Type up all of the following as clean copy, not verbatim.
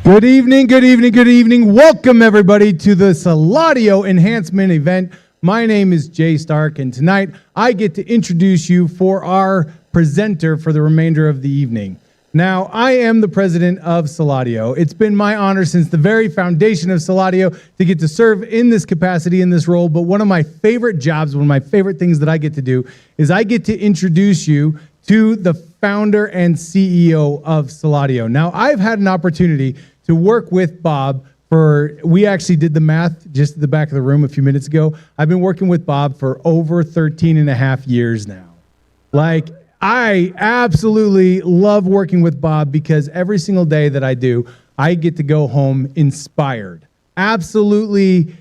Good evening, good evening, good evening. Welcome, everybody, to the Suladio Enhancement event. My name is Jay Stark, and tonight I get to introduce you for our presenter for the remainder of the evening. Now, I am the president of Suladio. It's been my honor since the very foundation of Suladio to get to serve in this capacity, in this role, but one of my favorite jobs, one of my favorite things that I get to do is I get to introduce you to the founder and CEO of Suladio. Now, I've had an opportunity to work with Bob we actually did the math just at the back of the room a few minutes ago. I've been working with Bob for over 13 and a half years now. I absolutely love working with Bob because every single day that I do, I get to go home inspired, absolutely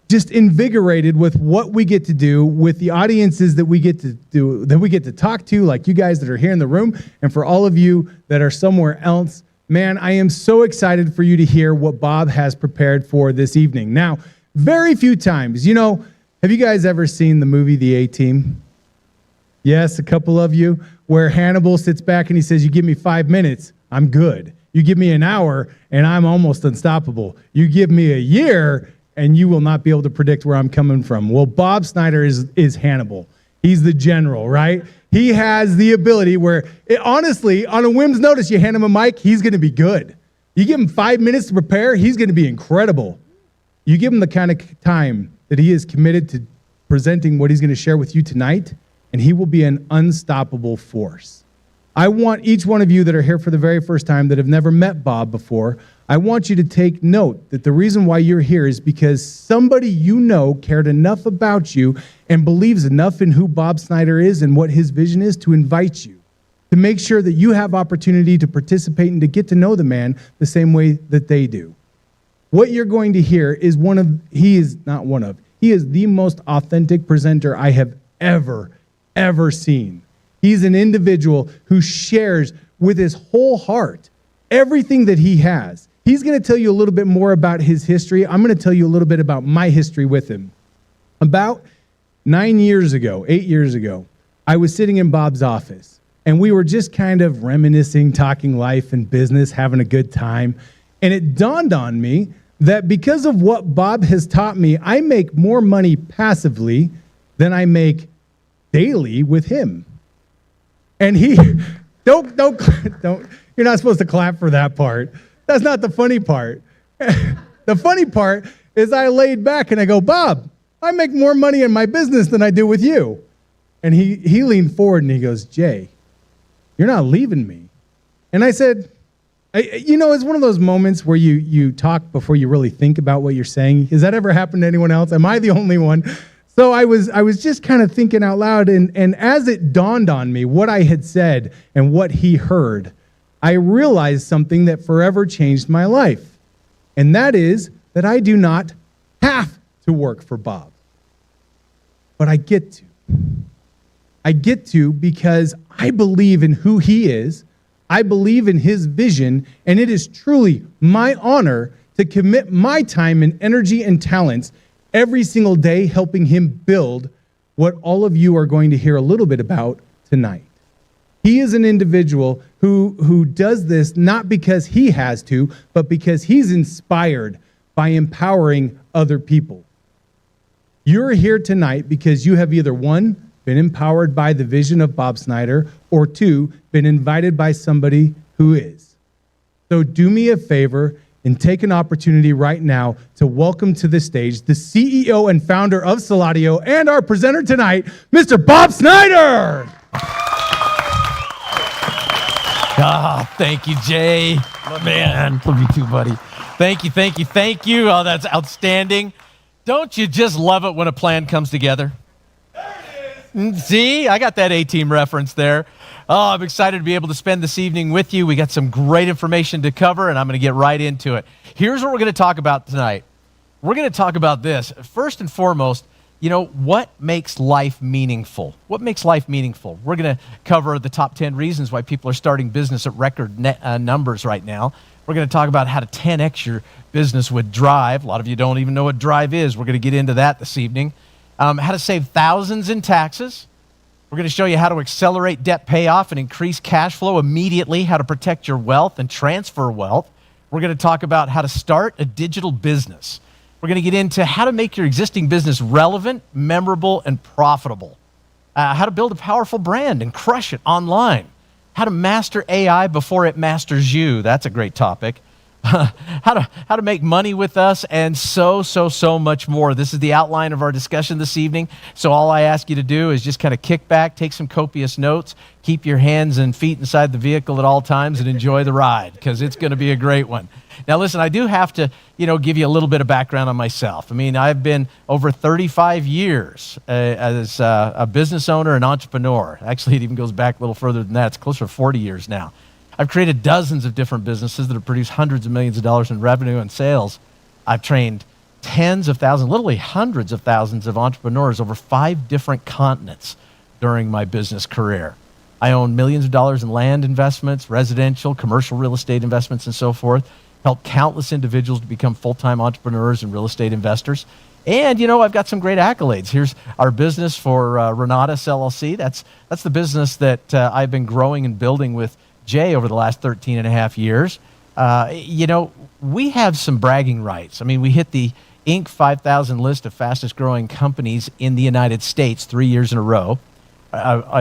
just invigorated with what we get to do, with the audiences that we get to do, that we get to talk to, like you guys that are here in the room, and for all of you that are somewhere else. Man, I am so excited for you to hear what Bob has prepared for this evening. Now, very few times, have you guys ever seen the movie The A-Team? Yes, a couple of you, where Hannibal sits back and he says, you give me 5 minutes, I'm good. You give me an hour and I'm almost unstoppable. You give me a year and you will not be able to predict where I'm coming from. Well, Bob Snyder is Hannibal. He's the general, right? He has the ability where, honestly, on a whim's notice, you hand him a mic, he's going to be good. You give him 5 minutes to prepare, he's going to be incredible. You give him the kind of time that he is committed to presenting what he's going to share with you tonight, and he will be an unstoppable force. I want each one of you that are here for the very first time that have never met Bob before, I want you to take note that the reason why you're here is because somebody you know cared enough about you and believes enough in who Bob Snyder is and what his vision is to invite you, to make sure that you have opportunity to participate and to get to know the man the same way that they do. What you're going to hear is he is the most authentic presenter I have ever seen. He's an individual who shares with his whole heart everything that he has. He's going to tell you a little bit more about his history. I'm going to tell you a little bit about my history with him. About 8 years ago, I was sitting in Bob's office, and we were just kind of reminiscing, talking life and business, having a good time. And it dawned on me that because of what Bob has taught me, I make more money passively than I make daily with him. And don't, you're not supposed to clap for that part. That's not the funny part. The funny part is I laid back and I go, Bob, I make more money in my business than I do with you. And he leaned forward and he goes, Jay, you're not leaving me. And I said, it's one of those moments where you talk before you really think about what you're saying. Has that ever happened to anyone else? Am I the only one? So I was just kind of thinking out loud, and as it dawned on me what I had said and what he heard, I realized something that forever changed my life, and that is that I do not have to work for Bob, but I get to. I get to because I believe in who he is, I believe in his vision, and it is truly my honor to commit my time and energy and talents every single day helping him build what all of you are going to hear a little bit about tonight. He is an individual who does this not because he has to, but because he's inspired by empowering other people. You're here tonight because you have either one, been empowered by the vision of Bob Snyder, or two, been invited by somebody who is. So do me a favor and take an opportunity right now to welcome to the stage the CEO and founder of Suladio and our presenter tonight, Mr. Bob Snyder. Thank you, Jay. Man, love you too, buddy. Thank you. Oh, that's outstanding. Don't you just love it when a plan comes together? There it is. See, I got that A-Team reference there. Oh, I'm excited to be able to spend this evening with you. We got some great information to cover, and I'm going to get right into it. Here's what we're going to talk about tonight. We're going to talk about this. First and foremost, what makes life meaningful? What makes life meaningful? We're going to cover the top 10 reasons why people are starting business at record numbers right now. We're going to talk about how to 10x your business with Drive. A lot of you don't even know what Drive is. We're going to get into that this evening. How to save thousands in taxes. We're going to show you how to accelerate debt payoff and increase cash flow immediately, how to protect your wealth and transfer wealth. We're We're going to talk about how to start a digital business. We're going to get into how to make your existing business relevant, memorable, and profitable. How to build a powerful brand and crush it online. How to master AI before it masters you. That's a great topic. How to make money with us, and so much more. This is the outline of our discussion this evening. So all I ask you to do is just kind of kick back, take some copious notes, keep your hands and feet inside the vehicle at all times, and enjoy the ride, because it's going to be a great one. Now listen, I do have to, give you a little bit of background on myself. I mean, I've been over 35 years as a business owner and entrepreneur. Actually, it even goes back a little further than that. It's closer to 40 years now. I've created dozens of different businesses that have produced hundreds of millions of dollars in revenue and sales. I've trained tens of thousands, literally hundreds of thousands of entrepreneurs over 5 different continents during my business career. I own millions of dollars in land investments, residential, commercial real estate investments, and so forth. Helped countless individuals to become full-time entrepreneurs and real estate investors. And, I've got some great accolades. Here's our business for Renatus LLC. That's the business that I've been growing and building with Jay over the last 13 and a half years. We have some bragging rights. I mean, we hit the Inc. 5000 list of fastest growing companies in the United States 3 years in a row.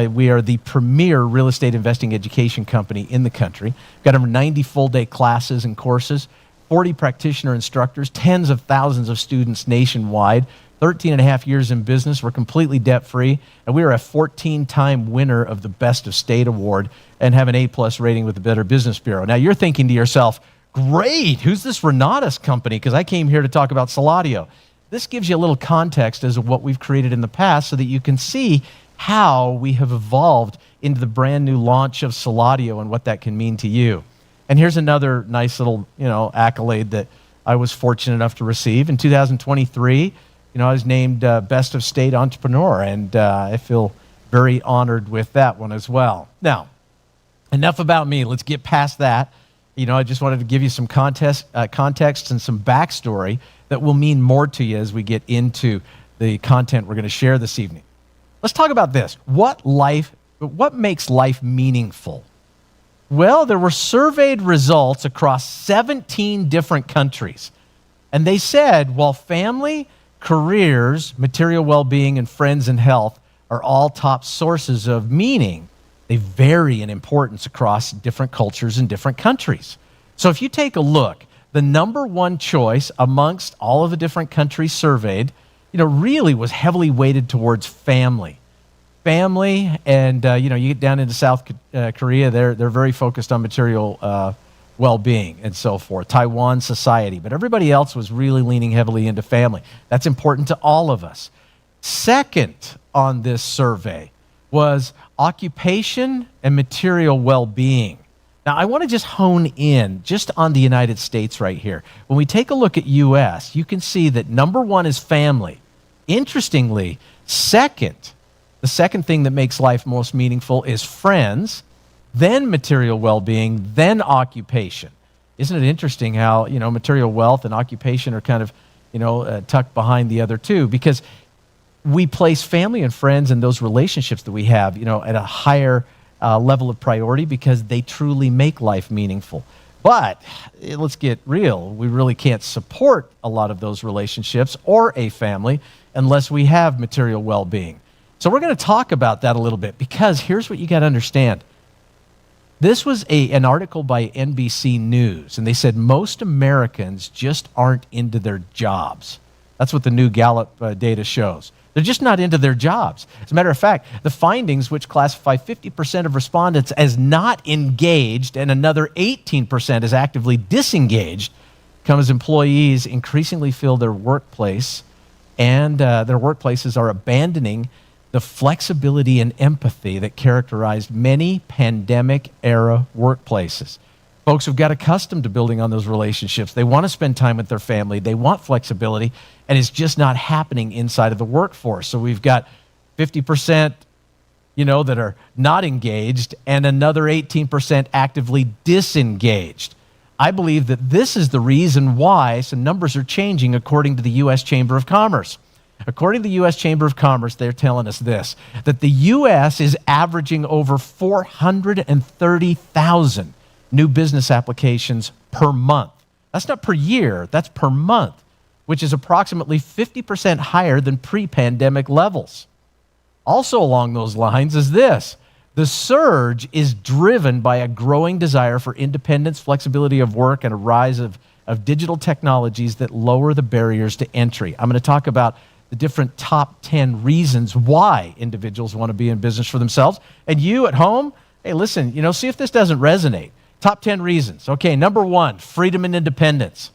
We are the premier real estate investing education company in the country. We've got over 90 full-day classes and courses, 40 practitioner instructors, tens of thousands of students nationwide, 13 and a half years in business. We're completely debt-free, and we are a 14-time winner of the Best of State Award and have an A+ rating with the Better Business Bureau. Now, you're thinking to yourself, great, who's this Renatus company? Because I came here to talk about Suladio. This gives you a little context as to what we've created in the past so that you can see how we have evolved into the brand new launch of Suladio and what that can mean to you. And here's another nice little, accolade that I was fortunate enough to receive. In 2023, I was named Best of State Entrepreneur, and I feel very honored with that one as well. Now, enough about me. Let's get past that. I just wanted to give you some context and some backstory that will mean more to you as we get into the content we're going to share this evening. Let's talk about this. What makes life meaningful? Well, there were surveyed results across 17 different countries. And they said, while family, careers, material well-being, and friends and health are all top sources of meaning, they vary in importance across different cultures and different countries. So if you take a look, the number one choice amongst all of the different countries surveyed, really was heavily weighted towards family. Family, and you get down into South Korea, they're very focused on material well-being and so forth. Taiwan, society, but everybody else was really leaning heavily into family. That's important to all of us. Second on this survey was occupation and material well-being. Now, I want to just hone in just on the United States right here. When we take a look at U.S., you can see that number one is family. Interestingly, the second thing that makes life most meaningful is friends, then material well-being, then occupation. Isn't it interesting how, material wealth and occupation are kind of, tucked behind the other two? Because we place family and friends and those relationships that we have, at a higher level of priority because they truly make life meaningful. But let's get real. We really can't support a lot of those relationships or a family unless we have material well-being. So we're going to talk about that a little bit because here's what you got to understand. This was an article by NBC News, and they said most Americans just aren't into their jobs. That's what the new Gallup data shows. They're just not into their jobs. As a matter of fact, the findings, which classify 50% of respondents as not engaged and another 18% as actively disengaged, come as employees increasingly feel their workplace and their workplaces are abandoning the flexibility and empathy that characterized many pandemic-era workplaces. Folks have got accustomed to building on those relationships. They want to spend time with their family. They want flexibility, and it's just not happening inside of the workforce. So we've got 50%, that are not engaged, and another 18% actively disengaged. I believe that this is the reason why some numbers are changing according to the U.S. Chamber of Commerce. According to the U.S. Chamber of Commerce, they're telling us this, that the U.S. is averaging over 430,000 new business applications per month. That's not per year, that's per month, which is approximately 50% higher than pre-pandemic levels. Also along those lines is this. The surge is driven by a growing desire for independence, flexibility of work, and a rise of digital technologies that lower the barriers to entry. I'm going to talk about the different top 10 reasons why individuals want to be in business for themselves. And you at home, hey, listen, see if this doesn't resonate. Top 10 reasons. Okay, number 1, freedom and independence.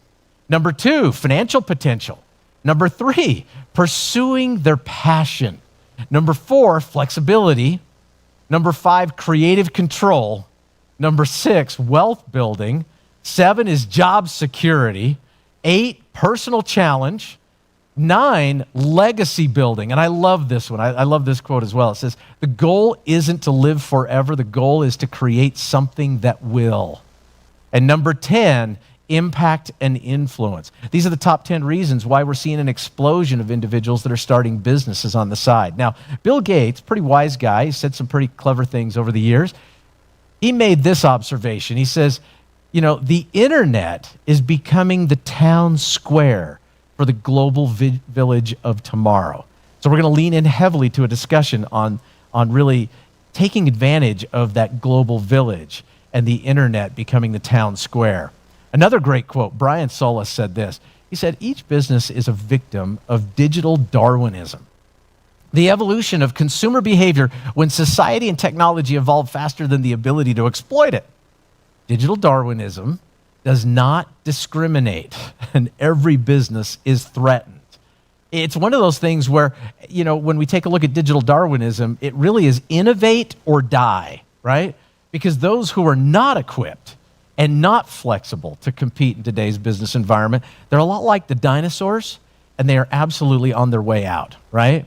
Number 2, financial potential. Number 3, pursuing their passion. Number 4, flexibility. Number 5, creative control. Number 6, wealth building. 7 is job security. 8, personal challenge. 9, legacy building. And I love this one. I love this quote as well. It says, the goal isn't to live forever. The goal is to create something that will. And number 10, impact and influence. These are the top 10 reasons why we're seeing an explosion of individuals that are starting businesses on the side. Now, Bill Gates, pretty wise guy, he said some pretty clever things over the years. He made this observation. He says, the internet is becoming the town square for the global village of tomorrow. So we're going to lean in heavily to a discussion on really taking advantage of that global village and the internet becoming the town square. Another great quote, Brian Solis said this. He said, each business is a victim of digital Darwinism. The evolution of consumer behavior when society and technology evolve faster than the ability to exploit it. Digital Darwinism does not discriminate, and every business is threatened. It's one of those things where, when we take a look at digital Darwinism, it really is innovate or die, right? Because those who are not equipped and not flexible to compete in today's business environment, they're a lot like the dinosaurs, and they are absolutely on their way out, right?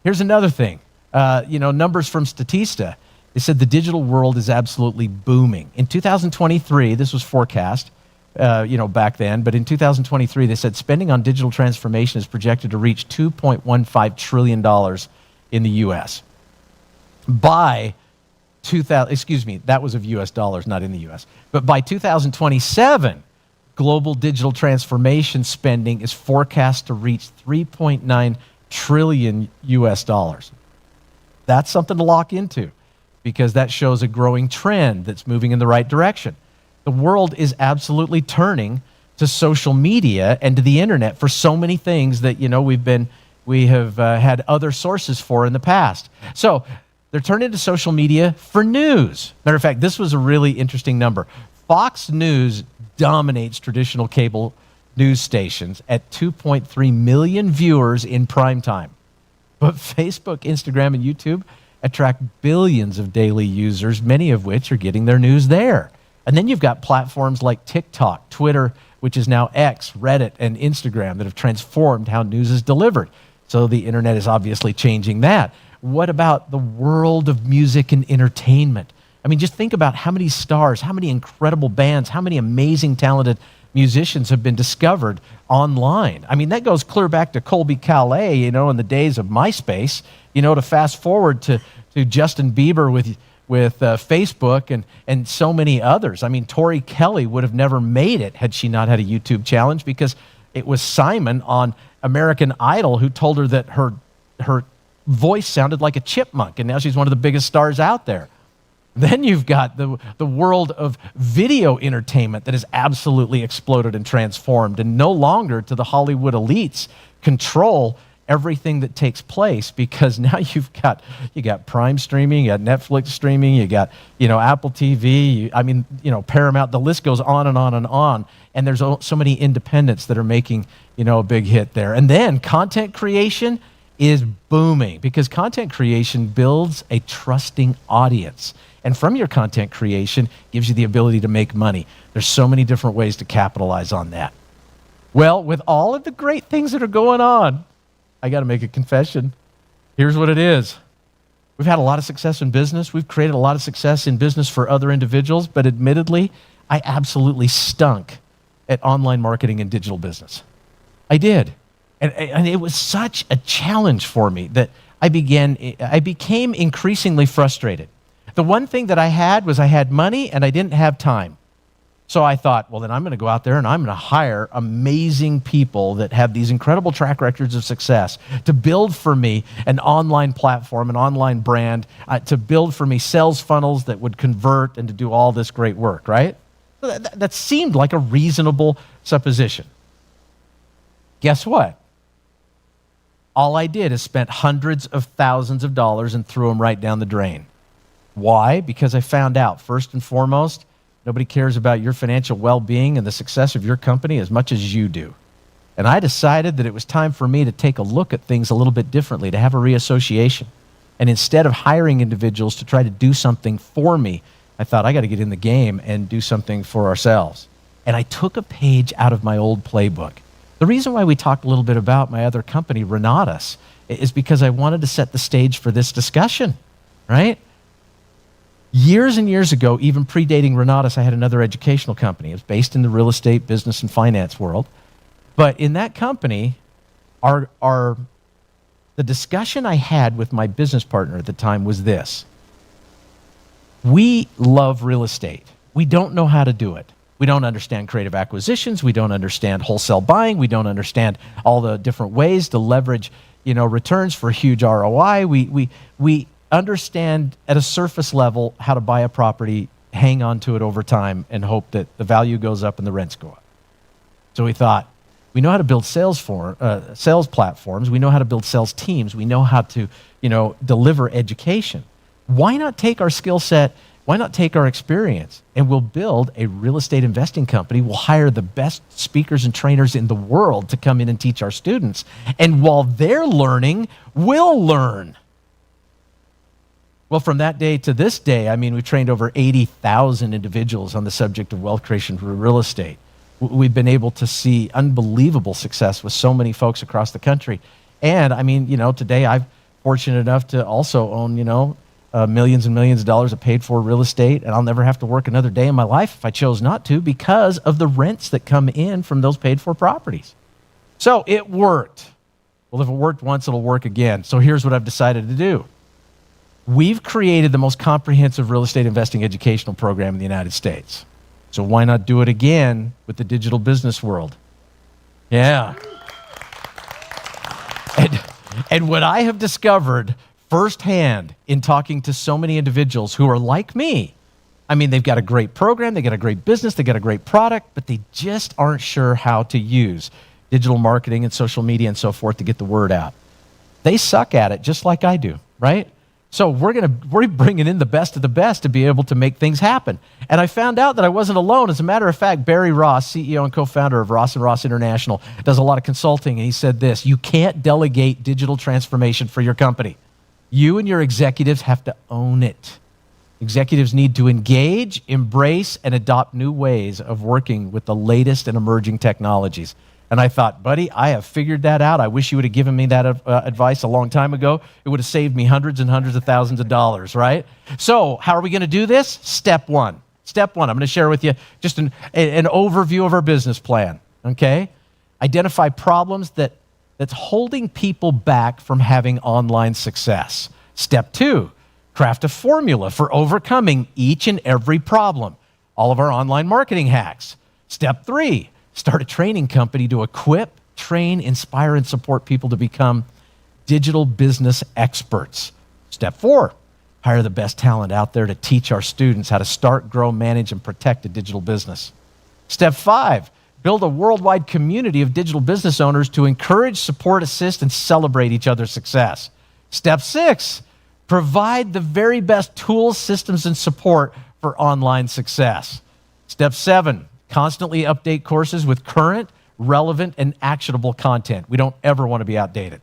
Here's another thing. Numbers from Statista. They said the digital world is absolutely booming. In 2023, this was forecast, back then, but in 2023, they said spending on digital transformation is projected to reach $2.15 trillion in the U.S. By that was of U.S. dollars, not in the U.S. But by 2027, global digital transformation spending is forecast to reach 3.9 trillion U.S. dollars. That's something to lock into because that shows a growing trend that's moving in the right direction. The world is absolutely turning to social media and to the internet for so many things that, we have had other sources for in the past. So they're turning to social media for news. Matter of fact, this was a really interesting number. Fox News dominates traditional cable news stations at 2.3 million viewers in prime time. But Facebook, Instagram, and YouTube attract billions of daily users, many of which are getting their news there. And then you've got platforms like TikTok, Twitter, which is now X, Reddit, and Instagram that have transformed how news is delivered. So the internet is obviously changing that. What about the world of music and entertainment? I mean, just think about how many stars, how many incredible bands, how many amazing, talented musicians have been discovered online. I mean, that goes clear back to Colby Calais, in the days of MySpace, to fast forward to Justin Bieber with Facebook and so many others. I mean, Tori Kelly would have never made it had she not had a YouTube challenge because it was Simon on American Idol who told her that her voice sounded like a chipmunk, and now she's one of the biggest stars out there. Then you've got the world of video entertainment that has absolutely exploded and transformed, and no longer do the Hollywood elites control everything that takes place because now you got Prime streaming, you got Netflix streaming, you got Apple TV, Paramount. The list goes on and on and on, and there's so many independents that are making a big hit there. And then content creation is booming because content creation builds a trusting audience. And from your content creation gives you the ability to make money. There's so many different ways to capitalize on that. Well, with all of the great things that are going on, I got to make a confession. Here's what it is. We've had a lot of success in business. We've created a lot of success in business for other individuals, but admittedly, I absolutely stunk at online marketing and digital business. I did. And it was such a challenge for me that I became increasingly frustrated. The one thing that I had was I had money and I didn't have time. So I thought, well, then I'm going to go out there and I'm going to hire amazing people that have these incredible track records of success to build for me an online platform, an online brand, to build for me sales funnels that would convert and to do all this great work, right? So that seemed like a reasonable supposition. Guess what? All I did is spent hundreds of thousands of dollars and threw them right down the drain. Why? Because I found out, first and foremost, nobody cares about your financial well-being and the success of your company as much as you do. And I decided that it was time for me to take a look at things a little bit differently, to have a reassociation. And instead of hiring individuals to try to do something for me, I thought, I got to get in the game and do something for ourselves. And I took a page out of my old playbook. The reason why we talked a little bit about my other company, Renatus, is because I wanted to set the stage for this discussion, right? Years and years ago, even predating Renatus, I had another educational company. It was based in the real estate, business, and finance world. But in that company, the discussion I had with my business partner at the time was this. We love real estate. We don't know how to do it. We don't understand creative acquisitions. We don't understand wholesale buying. We don't understand all the different ways to leverage, returns for huge ROI. We understand at a surface level how to buy a property, hang on to it over time, and hope that the value goes up and the rents go up. So we thought, we know how to build sales platforms. We know how to build sales teams. We know how to, deliver education. Why not take our skill set? Why not take our experience and we'll build a real estate investing company? We'll hire the best speakers and trainers in the world to come in and teach our students. And while they're learning, we'll learn. Well, from that day to this day, we've trained over 80,000 individuals on the subject of wealth creation through real estate. We've been able to see unbelievable success with so many folks across the country. And today I'm fortunate enough to also own, millions and millions of dollars of paid for real estate, and I'll never have to work another day in my life if I chose not to because of the rents that come in from those paid for properties. So it worked. Well, if it worked once, it'll work again. So here's what I've decided to do. We've created the most comprehensive real estate investing educational program in the United States. So why not do it again with the digital business world? Yeah. And what I have discovered firsthand in talking to so many individuals who are like me, they've got a great program, they got a great business, they got a great product, but they just aren't sure how to use digital marketing and social media and so forth to get the word out. They suck at it just like I do, right? So we're bringing in the best of the best to be able to make things happen. And I found out that I wasn't alone. As a matter of fact, Barry Ross, CEO and co-founder of Ross & Ross International, does a lot of consulting, and he said this: you can't delegate digital transformation for your company. You and your executives have to own it. Executives need to engage, embrace, and adopt new ways of working with the latest and emerging technologies. And I thought, buddy, I have figured that out. I wish you would have given me that advice a long time ago. It would have saved me hundreds and hundreds of thousands of dollars, right? So how are we going to do this? Step one. I'm going to share with you just an overview of our business plan, okay? Identify problems that's holding people back from having online success. Step two, craft a formula for overcoming each and every problem. All of our online marketing hacks. Step three, start a training company to equip, train, inspire, and support people to become digital business experts. Step four, hire the best talent out there to teach our students how to start, grow, manage, and protect a digital business. Step five, build a worldwide community of digital business owners to encourage, support, assist, and celebrate each other's success. Step six, provide the very best tools, systems, and support for online success. Step seven, constantly update courses with current, relevant, and actionable content. We don't ever want to be outdated.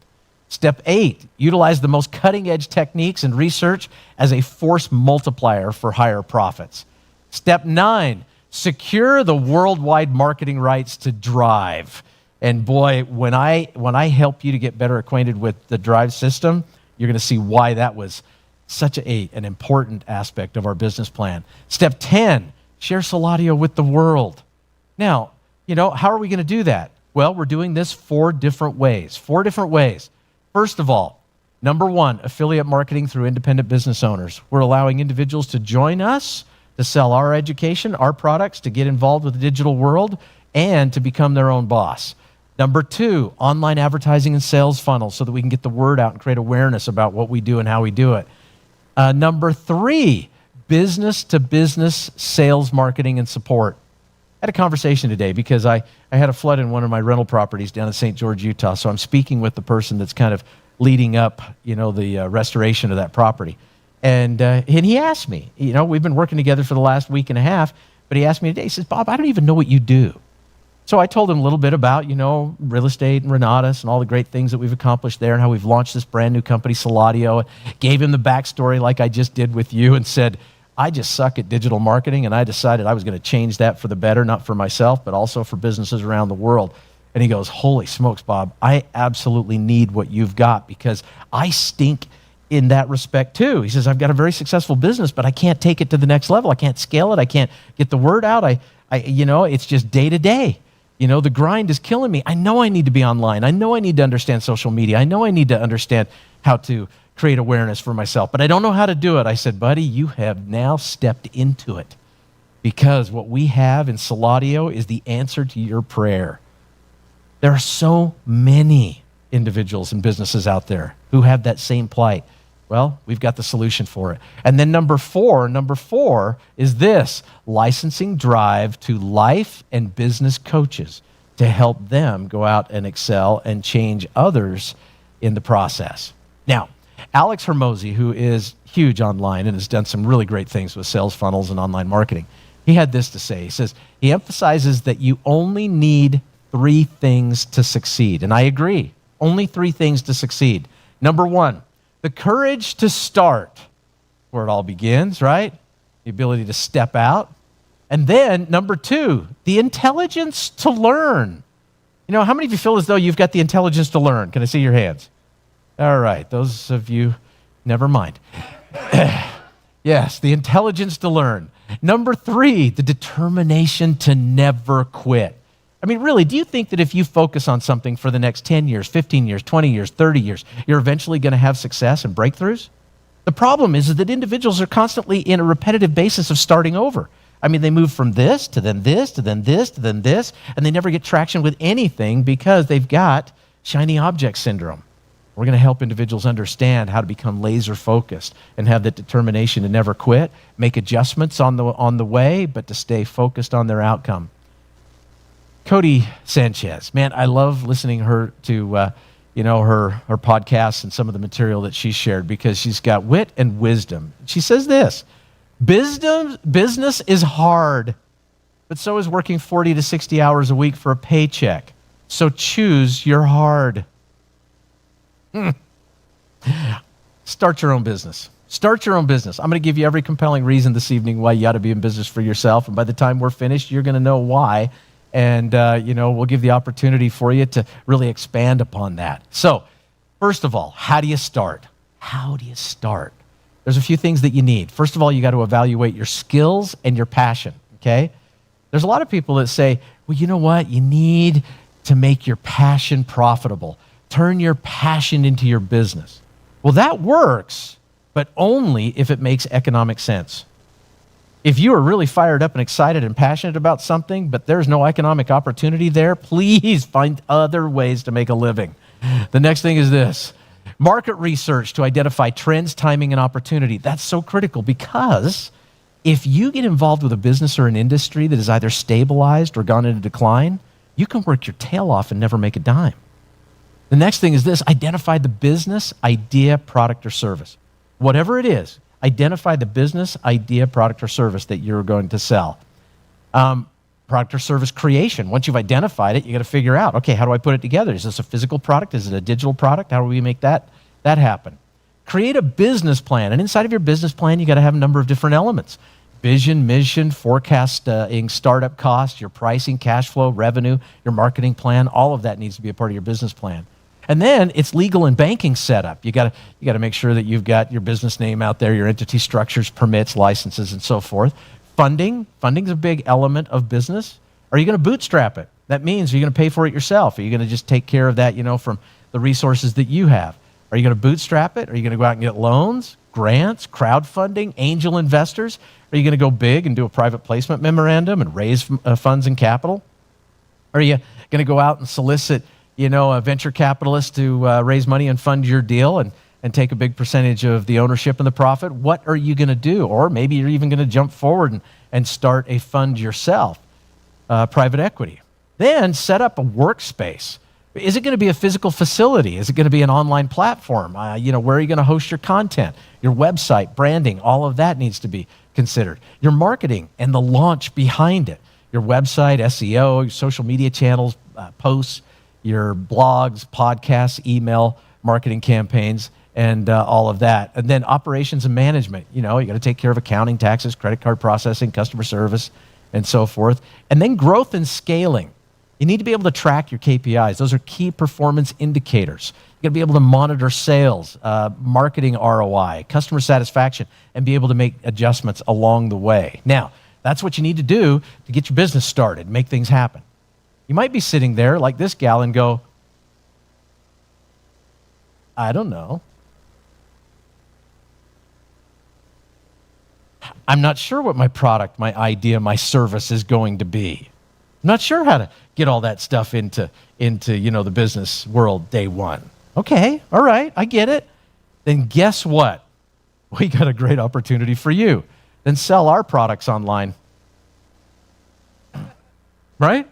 Step eight, utilize the most cutting-edge techniques and research as a force multiplier for higher profits. Step nine, secure the worldwide marketing rights to Drive. And boy, when I help you to get better acquainted with the Drive system, you're going to see why that was such an important aspect of our business plan. Step 10, share Suladio with the world. Now, how are we going to do that? Well, we're doing this four different ways. First of all, number one, affiliate marketing through independent business owners. We're allowing individuals to join us to sell our education, our products, to get involved with the digital world, and to become their own boss. Number 2, online advertising and sales funnels so that we can get the word out and create awareness about what we do and how we do it. Number 3, business-to-business sales, marketing, and support. I had a conversation today because I had a flood in one of my rental properties down in St. George, Utah, so I'm speaking with the person that's kind of leading up, the restoration of that property. And he asked me, we've been working together for the last week and a half, but he asked me today, he says, Bob, I don't even know what you do. So I told him a little bit about, real estate and Renatus and all the great things that we've accomplished there and how we've launched this brand new company, Suladio. Gave him the backstory like I just did with you and said, I just suck at digital marketing, and I decided I was going to change that for the better, not for myself, but also for businesses around the world. And he goes, holy smokes, Bob, I absolutely need what you've got because I stink in that respect too. He says, I've got a very successful business, but I can't take it to the next level. I can't scale it. I can't get the word out. It's just day to day. The grind is killing me. I know I need to be online. I know I need to understand social media. I know I need to understand how to create awareness for myself, but I don't know how to do it. I said, buddy, you have now stepped into it because what we have in Suladio is the answer to your prayer. There are so many individuals and businesses out there who have that same plight. Well, we've got the solution for it. And then number four is this: licensing drive to life and business coaches to help them go out and excel and change others in the process. Now, Alex Hermosi, who is huge online and has done some really great things with sales funnels and online marketing, he had this to say. He says, he emphasizes that you only need 3 things to succeed. And I agree, only 3 things to succeed. Number 1, the courage to start, where it all begins, right? The ability to step out. And then number 2, the intelligence to learn. How many of you feel as though you've got the intelligence to learn? Can I see your hands? All right, those of you, never mind. Yes, the intelligence to learn. Number 3, the determination to never quit. I mean, really, do you think that if you focus on something for the next 10 years, 15 years, 20 years, 30 years, you're eventually going to have success and breakthroughs? The problem is that individuals are constantly in a repetitive basis of starting over. I mean, they move from this to then this to then this to then this, and they never get traction with anything because they've got shiny object syndrome. We're going to help individuals understand how to become laser focused and have that determination to never quit, make adjustments on the way, but to stay focused on their outcome. Cody Sanchez, man, I love listening to her podcasts and some of the material that she shared because she's got wit and wisdom. She says this: business is hard, but so is working 40 to 60 hours a week for a paycheck. So choose your hard. Start your own business. Start your own business. I'm going to give you every compelling reason this evening why you ought to be in business for yourself. And by the time we're finished, you're going to know why. And, we'll give the opportunity for you to really expand upon that. So, first of all, how do you start? How do you start? There's a few things that you need. First of all, you got to evaluate your skills and your passion, okay? There's a lot of people that say, well, you know what? You need to make your passion profitable. Turn your passion into your business. Well, that works, but only if it makes economic sense. If you are really fired up and excited and passionate about something, but there's no economic opportunity there, please find other ways to make a living. The next thing is this: market research to identify trends, timing, and opportunity. That's so critical because if you get involved with a business or an industry that is either stabilized or gone into decline, you can work your tail off and never make a dime. The next thing is this: identify the business, idea, product, or service. Whatever it is, identify the business, idea, product, or service that you're going to sell. Product or service creation. Once you've identified it, you got to figure out, okay, how do I put it together? Is this a physical product? Is it a digital product? How do we make that happen? Create a business plan. And inside of your business plan, you got to have a number of different elements: vision, mission, forecasting, startup costs, your pricing, cash flow, revenue, your marketing plan. All of that needs to be a part of your business plan. And then it's legal and banking setup. You got to make sure that you've got your business name out there, your entity structures, permits, licenses, and so forth. Funding's a big element of business. Are you going to bootstrap it? That means, are you going to pay for it yourself? Are you going to just take care of that, from the resources that you have? Are you going to bootstrap it? Are you going to go out and get loans? grants, crowdfunding, angel investors? Are you going to go big and do a private placement memorandum and raise funds and capital? Are you going to go out and solicit, a venture capitalist to raise money and fund your deal and take a big percentage of the ownership and the profit? What are you going to do? Or maybe you're even going to jump forward and start a fund yourself, private equity. Then set up a workspace. Is it going to be a physical facility? Is it going to be an online platform? Where are you going to host your content? Your website, branding, all of that needs to be considered. Your marketing and the launch behind it. Your website, SEO, your social media channels, posts, your blogs, podcasts, email, marketing campaigns, and all of that. And then operations and management. You got to take care of accounting, taxes, credit card processing, customer service, and so forth. And then growth and scaling. You need to be able to track your KPIs. Those are key performance indicators. You got to be able to monitor sales, marketing ROI, customer satisfaction, and be able to make adjustments along the way. Now, that's what you need to do to get your business started, make things happen. You might be sitting there like this gal and go, I don't know. I'm not sure what my product, my idea, my service is going to be. I'm not sure how to get all that stuff into the business world day one. Okay, all right, I get it. Then guess what? We got a great opportunity for you. Then sell our products online. Right?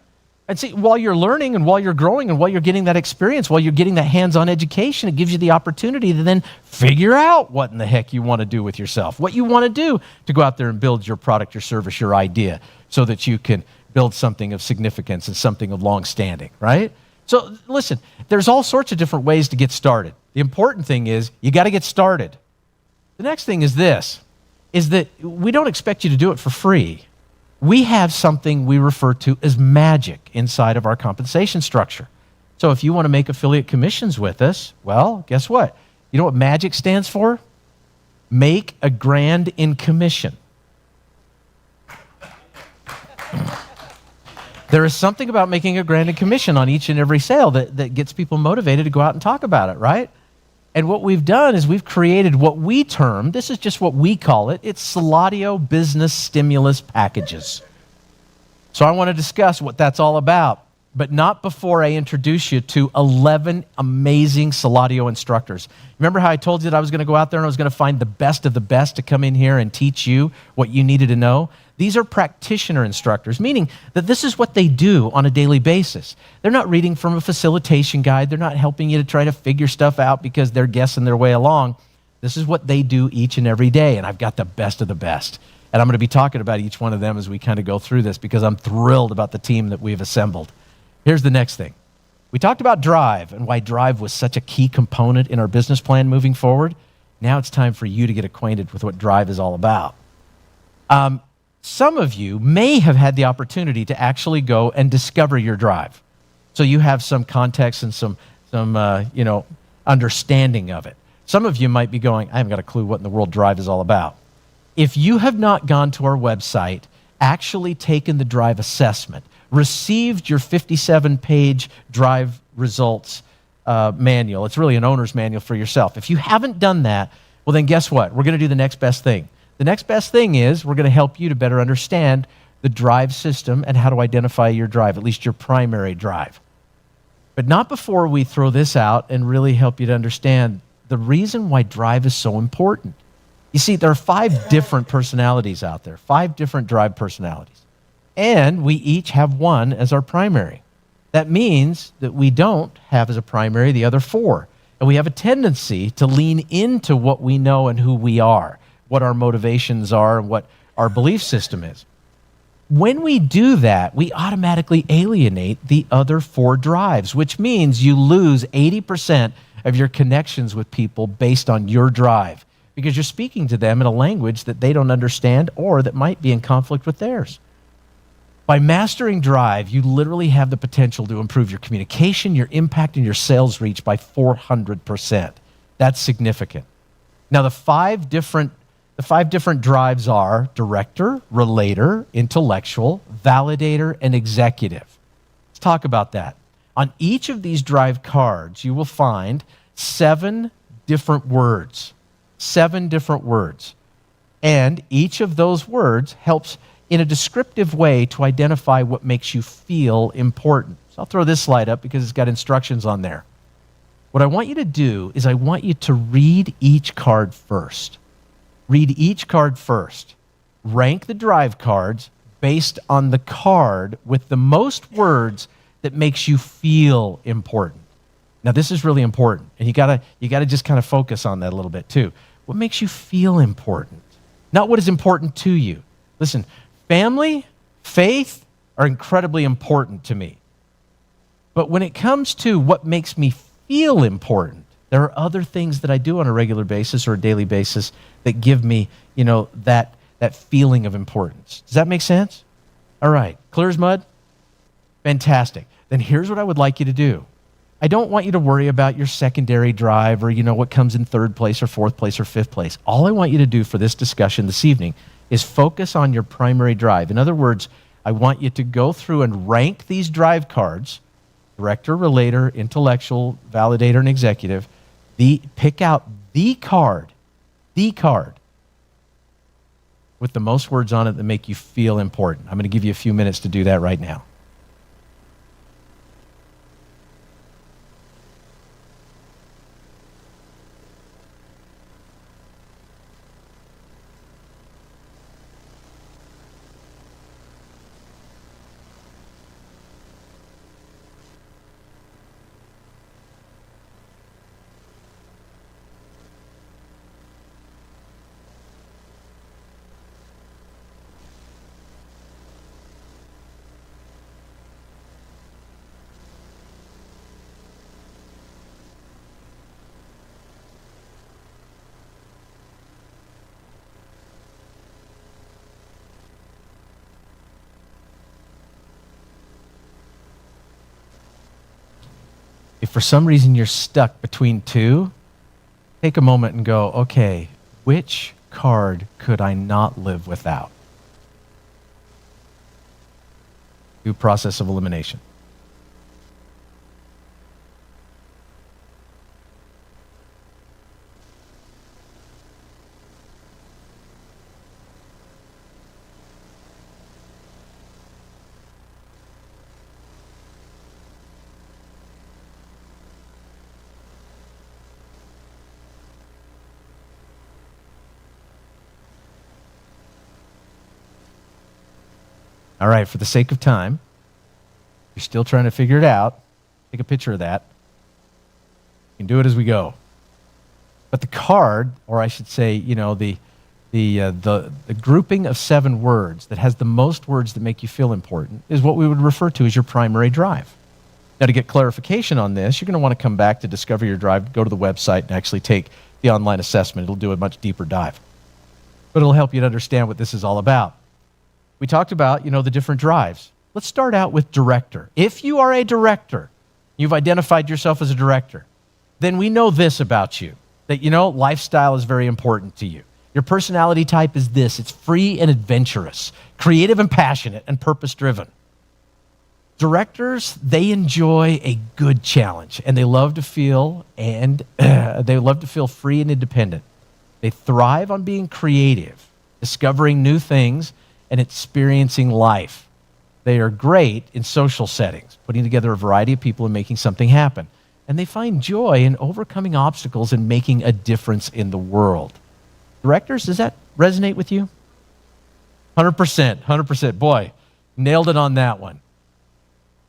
And see, while you're learning and while you're growing and while you're getting that experience, while you're getting that hands-on education, it gives you the opportunity to then figure out what in the heck you want to do with yourself, what you want to do to go out there and build your product, your service, your idea, so that you can build something of significance and something of long standing, right? So listen, there's all sorts of different ways to get started. The important thing is you got to get started. The next thing is this, is that we don't expect you to do it for free. We have something we refer to as magic inside of our compensation structure. So if you want to make affiliate commissions with us, well, guess what? You know what magic stands for? Make a grand in commission. There is something about making a grand in commission on each and every sale that gets people motivated to go out and talk about it, right? And what we've done is we've created what we term, this is just what we call it, it's Suladio Business Stimulus Packages. So I want to discuss what that's all about, but not before I introduce you to 11 amazing Suladio instructors. Remember how I told you that I was going to go out there and I was going to find the best of the best to come in here and teach you what you needed to know? These are practitioner instructors, meaning that this is what they do on a daily basis. They're not reading from a facilitation guide. They're not helping you to try to figure stuff out because they're guessing their way along. This is what they do each and every day, and I've got the best of the best. And I'm going to be talking about each one of them as we kind of go through this because I'm thrilled about the team that we've assembled. Here's the next thing. We talked about drive and why drive was such a key component in our business plan moving forward. Now it's time for you to get acquainted with what drive is all about. Some of you may have had the opportunity to actually go and discover your drive. So you have some context and some understanding of it. Some of you might be going, I haven't got a clue what in the world drive is all about. If you have not gone to our website, actually taken the drive assessment, received your 57-page drive results manual, it's really an owner's manual for yourself. If you haven't done that, well then guess what? We're going to do the next best thing. The next best thing is we're going to help you to better understand the drive system and how to identify your drive, at least your primary drive. But not before we throw this out and really help you to understand the reason why drive is so important. You see, there are 5 different personalities out there, 5 different drive personalities. And we each have one as our primary. That means that we don't have as a primary the other 4. And we have a tendency to lean into what we know and who we are, what our motivations are, and what our belief system is. When we do that, we automatically alienate the other 4 drives, which means you lose 80% of your connections with people based on your drive, because you're speaking to them in a language that they don't understand or that might be in conflict with theirs. By mastering drive, you literally have the potential to improve your communication, your impact, and your sales reach by 400%. That's significant. Now, the 5 different drives are director, relator, intellectual, validator, and executive. Let's talk about that. On each of these drive cards, you will find 7 different words. 7 different words. And each of those words helps in a descriptive way to identify what makes you feel important. So I'll throw this slide up because it's got instructions on there. What I want you to do is I want you to read each card first. Read each card first. Rank the drive cards based on the card with the most words that makes you feel important. Now this is really important, and you gotta just kind of focus on that a little bit too. What makes you feel important? Not what is important to you. Listen, family, faith are incredibly important to me. But when it comes to what makes me feel important, there are other things that I do on a regular basis or a daily basis that give me, that feeling of importance. Does that make sense? All right, clear as mud? Fantastic. Then here's what I would like you to do. I don't want you to worry about your secondary drive or, what comes in 3rd place or 4th place or 5th place. All I want you to do for this discussion this evening is focus on your primary drive. In other words, I want you to go through and rank these drive cards, director, relator, intellectual, validator, and executive. Pick out the card with the most words on it that make you feel important. I'm going to give you a few minutes to do that right now. If for some reason you're stuck between 2, take a moment and go, okay, which card could I not live without? Do process of elimination. All right, for the sake of time, you're still trying to figure it out. Take a picture of that. You can do it as we go. But the card, or I should say, the grouping of 7 words that has the most words that make you feel important is what we would refer to as your primary drive. Now, to get clarification on this, you're going to want to come back to Discover Your Drive, go to the website, and actually take the online assessment. It'll do a much deeper dive. But it'll help you to understand what this is all about. We talked about, the different drives. Let's start out with director. If you are a director, you've identified yourself as a director, then we know this about you, that, lifestyle is very important to you. Your personality type is this. It's free and adventurous, creative and passionate, and purpose-driven. Directors, they enjoy a good challenge, and they love to feel free and independent. They thrive on being creative, discovering new things, and experiencing life. They are great in social settings, putting together a variety of people and making something happen. And they find joy in overcoming obstacles and making a difference in the world. Directors, does that resonate with you? 100%. Boy, nailed it on that one.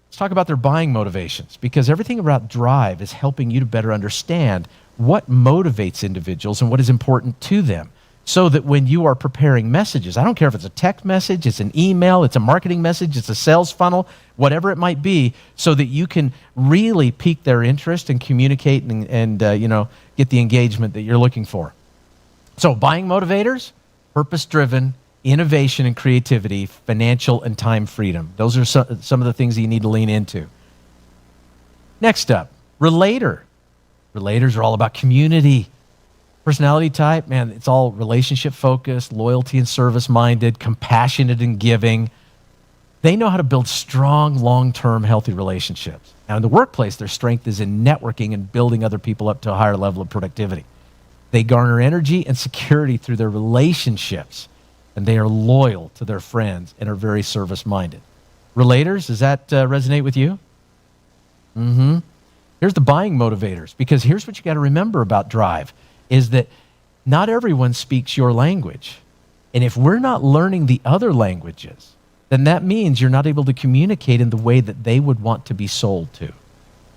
Let's talk about their buying motivations, because everything about drive is helping you to better understand what motivates individuals and what is important to them, so that when you are preparing messages, I don't care if it's a text message, it's an email, it's a marketing message, it's a sales funnel, whatever it might be, so that you can really pique their interest and communicate and get the engagement that you're looking for. So buying motivators, purpose-driven, innovation and creativity, financial and time freedom. Those are some of the things that you need to lean into. Next up, relator. Relators are all about community. Personality type, man, it's all relationship focused, loyalty and service minded, compassionate and giving. They know how to build strong, long-term, healthy relationships. Now in the workplace, their strength is in networking and building other people up to a higher level of productivity. They garner energy and security through their relationships, and they are loyal to their friends and are very service-minded. Relators, does that resonate with you? Here's the buying motivators, because here's what you got to remember about drive, is that not everyone speaks your language. And if we're not learning the other languages, then that means you're not able to communicate in the way that they would want to be sold to.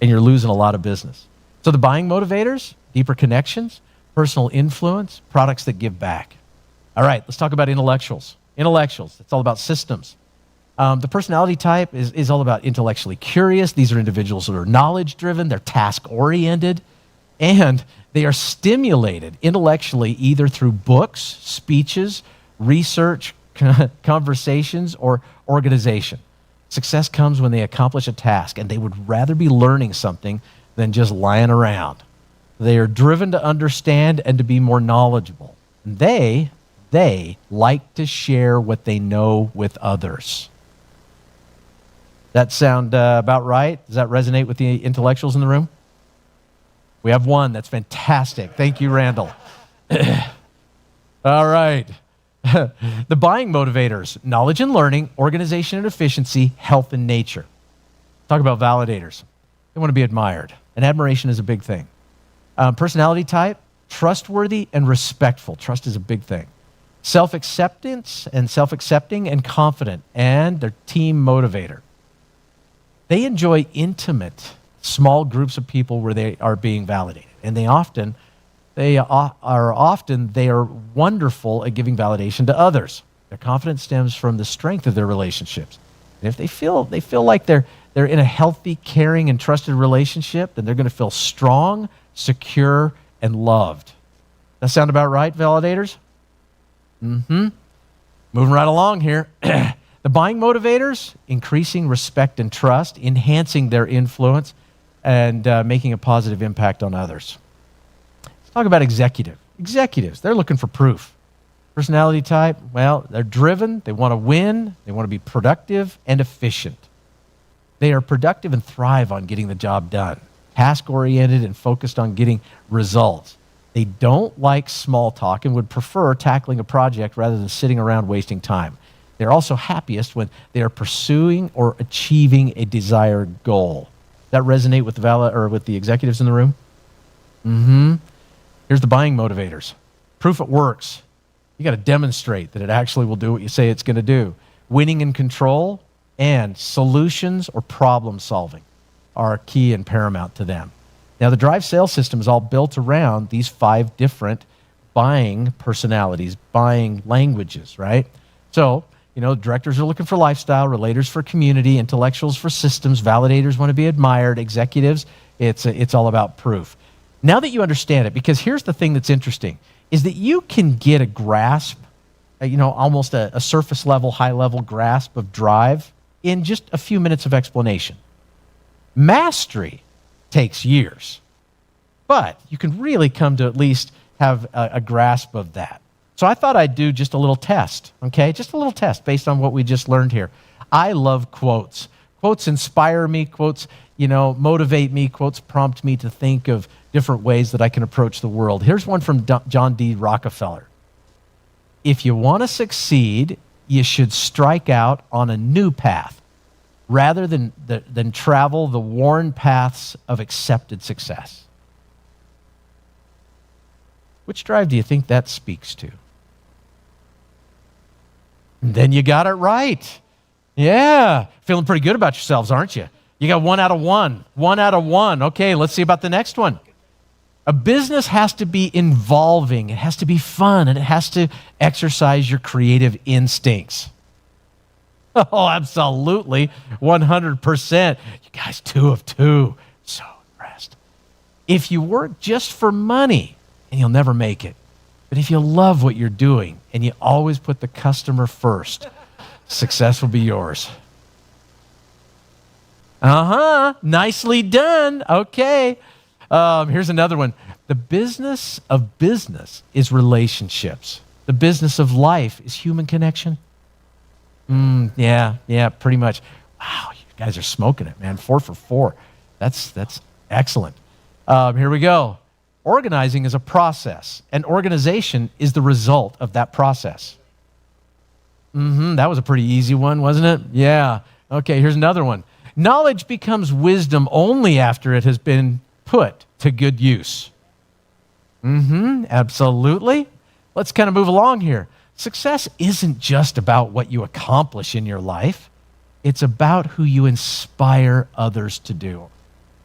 And you're losing a lot of business. So the buying motivators, deeper connections, personal influence, products that give back. All right, let's talk about intellectuals. Intellectuals, it's all about systems. The personality type is all about intellectually curious. These are individuals that are knowledge-driven, they're task-oriented, and they are stimulated intellectually either through books, speeches, research, conversations, or organization. Success comes when they accomplish a task, and they would rather be learning something than just lying around. They are driven to understand and to be more knowledgeable. And they like to share what they know with others. That sound about right? Does that resonate with the intellectuals in the room? We have one. That's fantastic. Thank you, Randall. All right. The buying motivators, knowledge and learning, organization and efficiency, health and nature. Talk about validators. They want to be admired, and admiration is a big thing. Personality type, trustworthy and respectful. Trust is a big thing. Self-acceptance and self-accepting and confident, and their team motivator. They enjoy intimate, small groups of people where they are being validated, and they are wonderful at giving validation to others. Their confidence stems from the strength of their relationships. And if they feel like they're in a healthy, caring, and trusted relationship, then they're going to feel strong, secure, and loved. That sound about right, validators? Moving right along here. The buying motivators, increasing respect and trust, enhancing their influence, and making a positive impact on others. Let's talk about executives. They're looking for proof. Personality type, well, they're driven, they want to win, they want to be productive and efficient. They are productive and thrive on getting the job done, task-oriented and focused on getting results. They don't like small talk and would prefer tackling a project rather than sitting around wasting time. They're also happiest when they are pursuing or achieving a desired goal. Does that resonate with the executives in the room? Here's the buying motivators. Proof it works. You got to demonstrate that it actually will do what you say it's going to do. Winning in control and solutions or problem solving are key and paramount to them. Now, the drive sales system is all built around these 5 different buying personalities, buying languages, right? So, directors are looking for lifestyle, relators for community, intellectuals for systems, validators want to be admired, executives, it's all about proof. Now that you understand it, because here's the thing that's interesting, is that you can get a grasp, almost a surface level, high level grasp of drive in just a few minutes of explanation. Mastery takes years, but you can really come to at least have a grasp of that. So I thought I'd do just a little test, okay? Just a little test based on what we just learned here. I love quotes. Quotes inspire me, quotes, motivate me, quotes prompt me to think of different ways that I can approach the world. Here's one from John D. Rockefeller. If you want to succeed, you should strike out on a new path rather than travel the worn paths of accepted success. Which drive do you think that speaks to? Then you got it right. Yeah. Feeling pretty good about yourselves, aren't you? You got 1 out of 1. 1 out of 1. Okay, let's see about the next one. A business has to be involving, it has to be fun, and it has to exercise your creative instincts. Oh, absolutely. 100%. You guys, 2 of 2. So impressed. If you work just for money, and you'll never make it. But if you love what you're doing and you always put the customer first, success will be yours. Nicely done. Okay. Here's another one. The business of business is relationships. The business of life is human connection. Yeah, pretty much. Wow, you guys are smoking it, man. 4 for 4. That's excellent. Here we go. Organizing is a process, and organization is the result of that process. That was a pretty easy one, wasn't it? Yeah. Okay, here's another one. Knowledge becomes wisdom only after it has been put to good use. Absolutely. Let's kind of move along here. Success isn't just about what you accomplish in your life. It's about who you inspire others to do,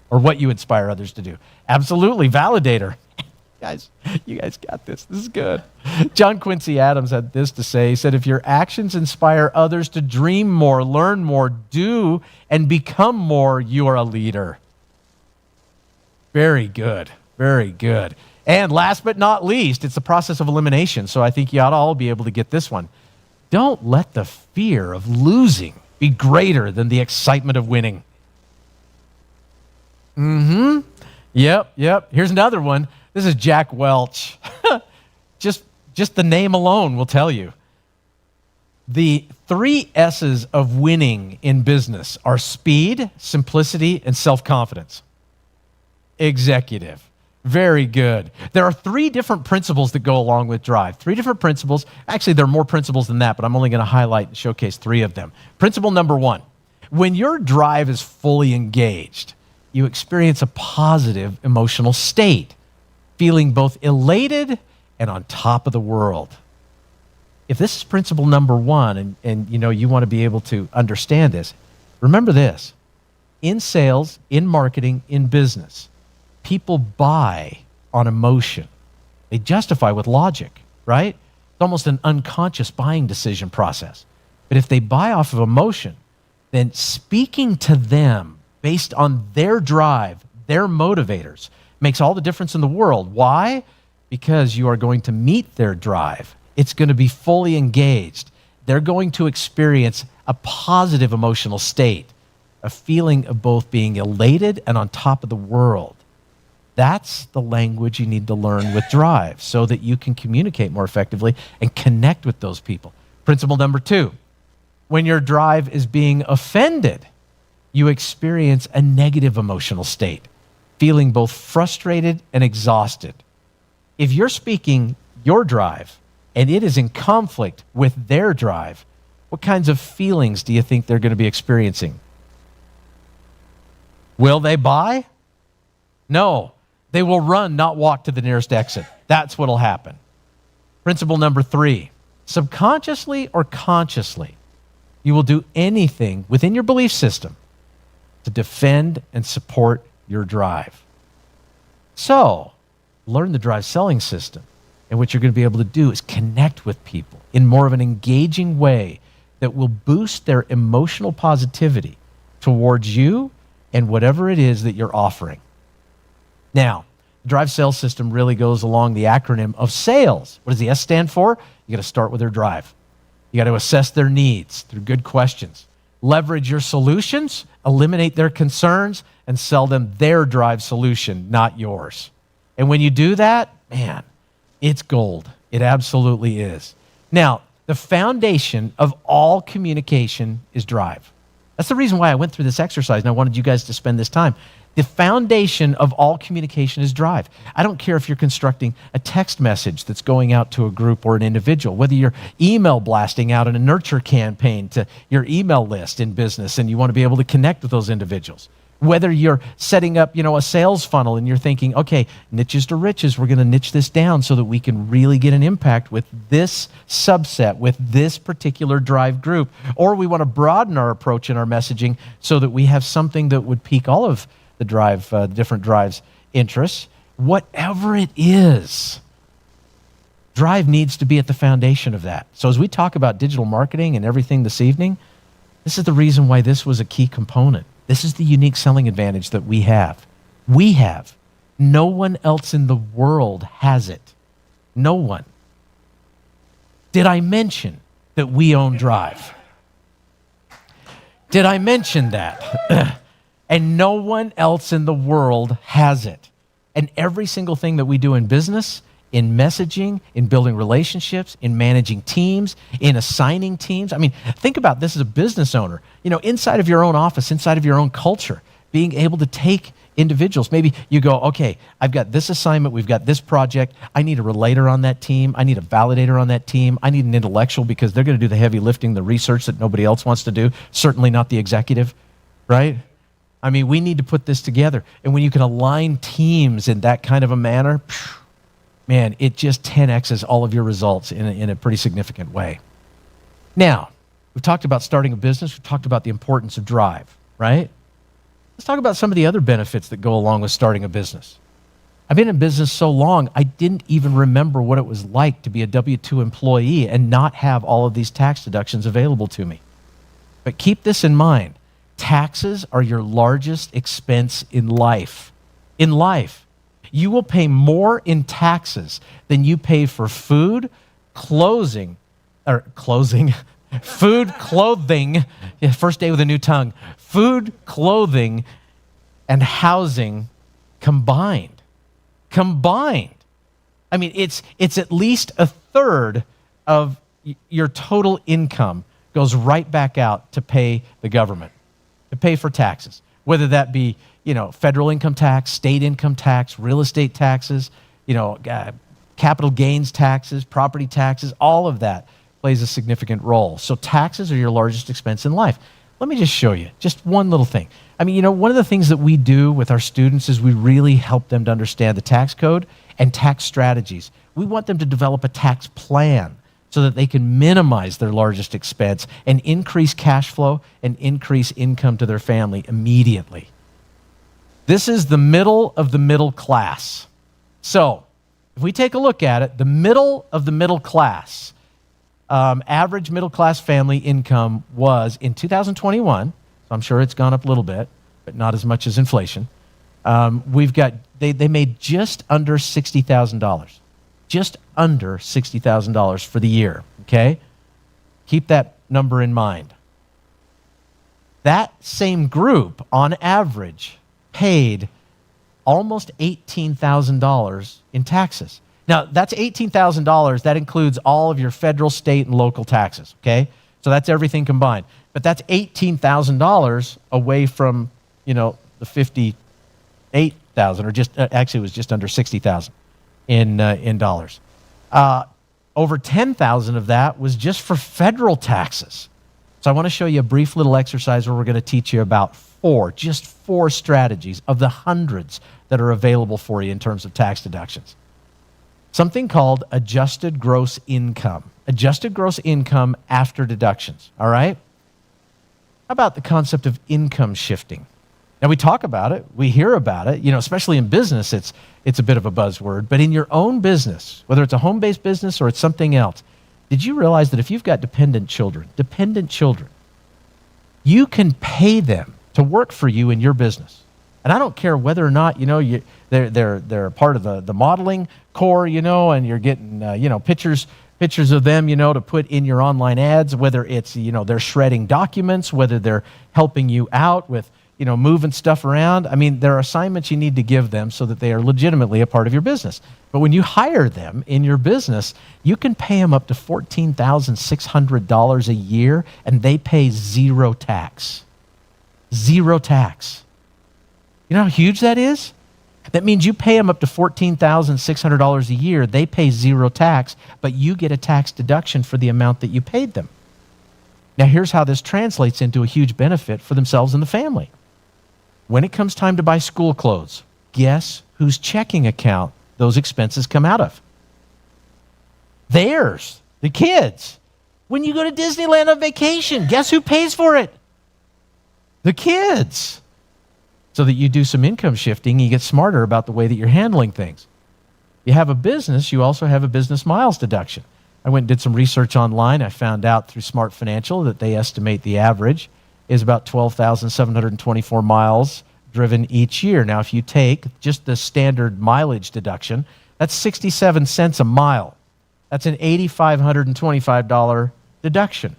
or what you inspire others to do. Absolutely. Validator. Guys, you guys got this. This is good. John Quincy Adams had this to say. He said, if your actions inspire others to dream more, learn more, do, and become more, you are a leader. Very good. Very good. And last but not least, it's the process of elimination. So I think you ought to all be able to get this one. Don't let the fear of losing be greater than the excitement of winning. Yep. Here's another one. This is Jack Welch. Just the name alone will tell you. The 3 S's of winning in business are speed, simplicity, and self-confidence. Executive. Very good. There are 3 different principles that go along with drive. 3 different principles. Actually, there are more principles than that, but I'm only going to highlight and showcase 3 of them. Principle number 1. When your drive is fully engaged, you experience a positive emotional state, feeling both elated and on top of the world. If this is principle number 1 and you want to be able to understand this, remember this. In sales, in marketing, in business, people buy on emotion. They justify with logic, right? It's almost an unconscious buying decision process. But if they buy off of emotion, then speaking to them based on their drive, their motivators, makes all the difference in the world. Why? Because you are going to meet their drive. It's going to be fully engaged. They're going to experience a positive emotional state, a feeling of both being elated and on top of the world. That's the language you need to learn with drive so that you can communicate more effectively and connect with those people. Principle number 2, when your drive is being offended, you experience a negative emotional state, feeling both frustrated and exhausted. If you're speaking your drive and it is in conflict with their drive, what kinds of feelings do you think they're going to be experiencing? Will they buy? No. They will run, not walk to the nearest exit. That's what will happen. Principle number 3, subconsciously or consciously, you will do anything within your belief system to defend and support your drive. So, learn the drive selling system. And what you're going to be able to do is connect with people in more of an engaging way that will boost their emotional positivity towards you and whatever it is that you're offering. Now, the drive sales system really goes along the acronym of sales. What does the S stand for? You got to start with their drive. You got to assess their needs through good questions. Leverage your solutions, eliminate their concerns, and sell them their drive solution, not yours. And when you do that, man, it's gold. It absolutely is. Now, the foundation of all communication is drive. That's the reason why I went through this exercise, and I wanted you guys to spend this time. The foundation of all communication is drive. I don't care if you're constructing a text message that's going out to a group or an individual, whether you're email blasting out in a nurture campaign to your email list in business and you want to be able to connect with those individuals. Whether you're setting up, a sales funnel and you're thinking, okay, niches to riches, we're going to niche this down so that we can really get an impact with this subset, with this particular drive group. Or we want to broaden our approach in our messaging so that we have something that would pique all of the different drives' interests. Whatever it is, drive needs to be at the foundation of that. So as we talk about digital marketing and everything this evening, this is the reason why this was a key component. This is the unique selling advantage that we have. We have. No one else in the world has it. No one. Did I mention that we own drive? Did I mention that? And no one else in the world has it. And every single thing that we do in business, in messaging, in building relationships, in managing teams, in assigning teams. I mean, think about this as a business owner. Inside of your own office, inside of your own culture, being able to take individuals. Maybe you go, okay, I've got this assignment, we've got this project, I need a relator on that team, I need a validator on that team, I need an intellectual because they're going to do the heavy lifting, the research that nobody else wants to do, certainly not the executive, right? I mean, we need to put this together. And when you can align teams in that kind of a manner, man, it just 10x's all of your results in a pretty significant way. Now, we've talked about starting a business, we've talked about the importance of drive, right? Let's talk about some of the other benefits that go along with starting a business. I've been in business so long, I didn't even remember what it was like to be a W-2 employee and not have all of these tax deductions available to me. But keep this in mind. Taxes are your largest expense in life. In life, you will pay more in taxes than you pay for food, food, clothing, yeah, first day with a new tongue, food, clothing, and housing combined. Combined. I mean, it's at least a third of your total income goes right back out to pay the government, to pay for taxes, whether that be, federal income tax, state income tax, real estate taxes, capital gains taxes, property taxes, all of that plays a significant role. So taxes are your largest expense in life. Let me just show you just one little thing. I mean, one of the things that we do with our students is we really help them to understand the tax code and tax strategies. We want them to develop a tax plan so that they can minimize their largest expense and increase cash flow and increase income to their family immediately. This is the middle of the middle class. So if we take a look at it, the middle of the middle class, average middle class family income was in 2021, so I'm sure it's gone up a little bit, but not as much as inflation. They made just under $60,000. Just under $60,000 for the year, okay? Keep that number in mind. That same group, on average, paid almost $18,000 in taxes. Now, that's $18,000. That includes all of your federal, state, and local taxes, okay? So that's everything combined. But that's $18,000 away from, the $58,000, or actually it was just under $60,000 in dollars. Over $10,000 of that was just for federal taxes. So I want to show you a brief little exercise where we're going to teach you about just four strategies of the hundreds that are available for you in terms of tax deductions. Something called adjusted gross income. Adjusted gross income after deductions, all right? How about the concept of income shifting? Now, we talk about it, we hear about it, especially in business, it's a bit of a buzzword, but in your own business, whether it's a home-based business or it's something else, did you realize that if you've got dependent children, you can pay them to work for you in your business? And I don't care whether or not, they're part of the modeling core, and you're getting, pictures of them, to put in your online ads, whether it's, they're shredding documents, whether they're helping you out with, moving stuff around. I mean, there are assignments you need to give them so that they are legitimately a part of your business. But when you hire them in your business, you can pay them up to $14,600 a year, and they pay zero tax. Zero tax. You know how huge that is? That means you pay them up to $14,600 a year, they pay zero tax, but you get a tax deduction for the amount that you paid them. Now, here's how this translates into a huge benefit for themselves and the family. When it comes time to buy school clothes, guess whose checking account those expenses come out of? Theirs, the kids. When you go to Disneyland on vacation, guess who pays for it? The kids. So that you do some income shifting, you get smarter about the way that you're handling things. You have a business, you also have a business miles deduction. I went and did some research online. I found out through Smart Financial that they estimate the average is about 12,724 miles driven each year. Now, if you take just the standard mileage deduction, that's 67 cents a mile. That's an $8,525 deduction.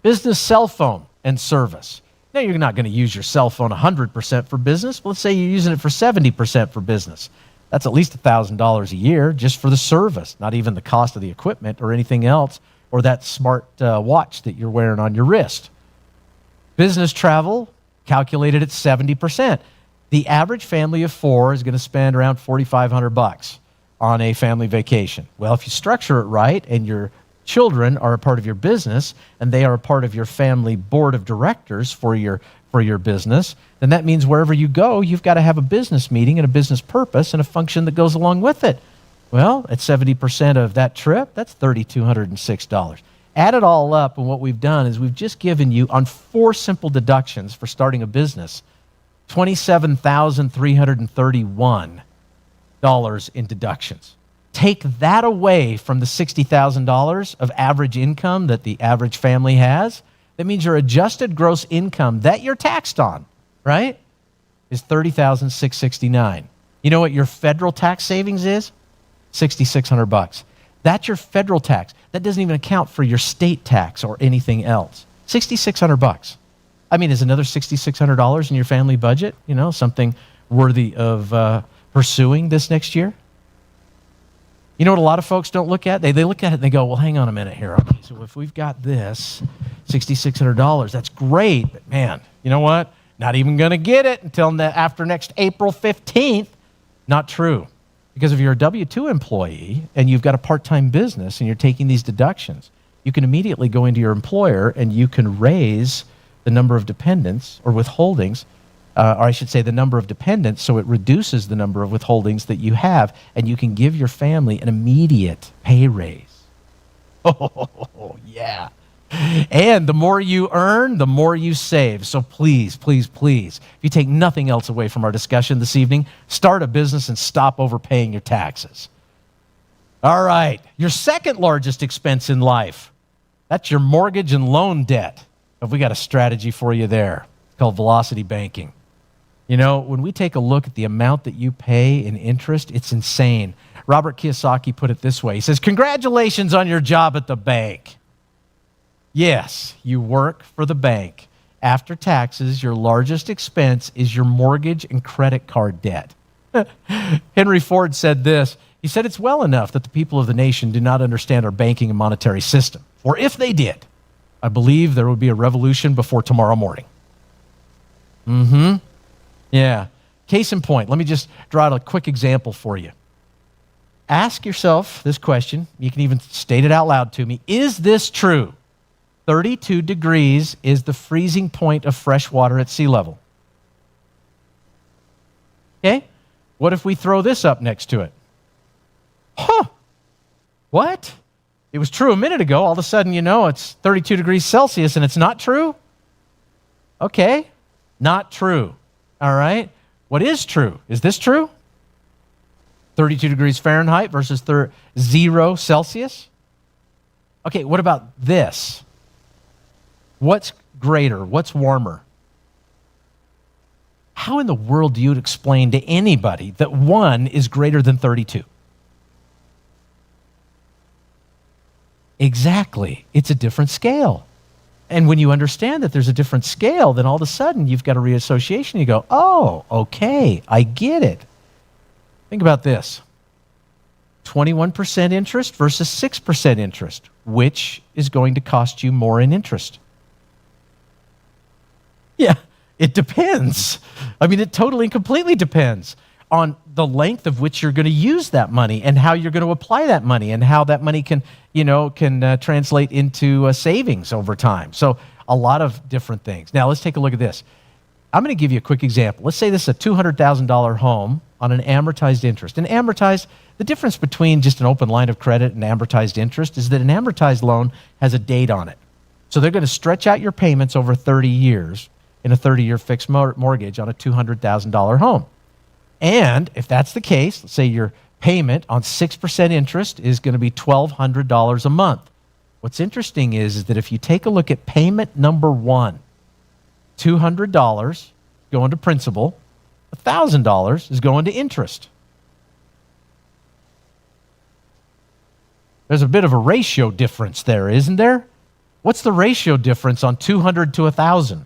Business cell phone and service. Now, you're not going to use your cell phone 100% for business, but let's say you're using it for 70% for business. That's at least $1,000 a year just for the service, not even the cost of the equipment or anything else, or that smart watch that you're wearing on your wrist. Business travel, calculated at 70%. The average family of 4 is going to spend around $4,500 on a family vacation. Well, if you structure it right and your children are a part of your business and they are a part of your family board of directors for your business, then that means wherever you go, you've got to have a business meeting and a business purpose and a function that goes along with it. Well, at 70% of that trip, that's $3,206. Add it all up, and what we've done is we've just given you, on 4 simple deductions for starting a business, $27,331 in deductions. Take that away from the $60,000 of average income that the average family has. That means your adjusted gross income that you're taxed on, right, is $30,669. You know what your federal tax savings is? $6,600. That's your federal tax. That doesn't even account for your state tax or anything else. $6,600. I mean, is another $6,600 in your family budget, something worthy of pursuing this next year? You know what a lot of folks don't look at? They look at it and they go, well, hang on a minute here. Okay, so if we've got this $6,600, that's great. But man, you know what? Not even going to get it until after next April 15th. Not true. Because if you're a W-2 employee and you've got a part-time business and you're taking these deductions, you can immediately go into your employer and you can raise the number of dependents or withholdings, or I should say the number of dependents, so it reduces the number of withholdings that you have, and you can give your family an immediate pay raise. Oh, yeah. And the more you earn, the more you save. So please, please, please, if you take nothing else away from our discussion this evening, start a business and stop overpaying your taxes. All right, your second largest expense in life, that's your mortgage and loan debt. Have we got a strategy for you there? It's called velocity banking. When we take a look at the amount that you pay in interest, it's insane. Robert Kiyosaki put it this way. He says, congratulations on your job at the bank. Yes, you work for the bank. After taxes, your largest expense is your mortgage and credit card debt. Henry Ford said this. He said, it's well enough that the people of the nation do not understand our banking and monetary system. For if they did, I believe there would be a revolution before tomorrow morning. Yeah. Case in point, let me just draw out a quick example for you. Ask yourself this question. You can even state it out loud to me. Is this true? 32 degrees is the freezing point of fresh water at sea level. Okay? What if we throw this up next to it? What? It was true a minute ago. All of a sudden, it's 32 degrees Celsius and it's not true? Okay. Not true. All right. What is true? Is this true? 32 degrees Fahrenheit versus 0 Celsius? Okay, what about this? What's greater? What's warmer? How in the world do you explain to anybody that 1 is greater than 32? Exactly. It's a different scale. And when you understand that there's a different scale, then all of a sudden you've got a reassociation. You go, oh, okay, I get it. Think about this. 21% interest versus 6% interest. Which is going to cost you more in interest? Yeah, it depends. I mean, it totally and completely depends on the length of which you're going to use that money and how you're going to apply that money and how that money can translate into savings over time. So a lot of different things. Now, let's take a look at this. I'm going to give you a quick example. Let's say this is a $200,000 home on an amortized interest. And amortized, the difference between just an open line of credit and amortized interest is that an amortized loan has a date on it. So they're going to stretch out your payments over 30 years in a 30-year fixed mortgage on a $200,000 home. And if that's the case, let's say your payment on 6% interest is going to be $1,200 a month. What's interesting is that if you take a look at payment number 1, $200 going to principal, $1,000 is going to interest. There's a bit of a ratio difference there, isn't there? What's the ratio difference on 200 to 1,000?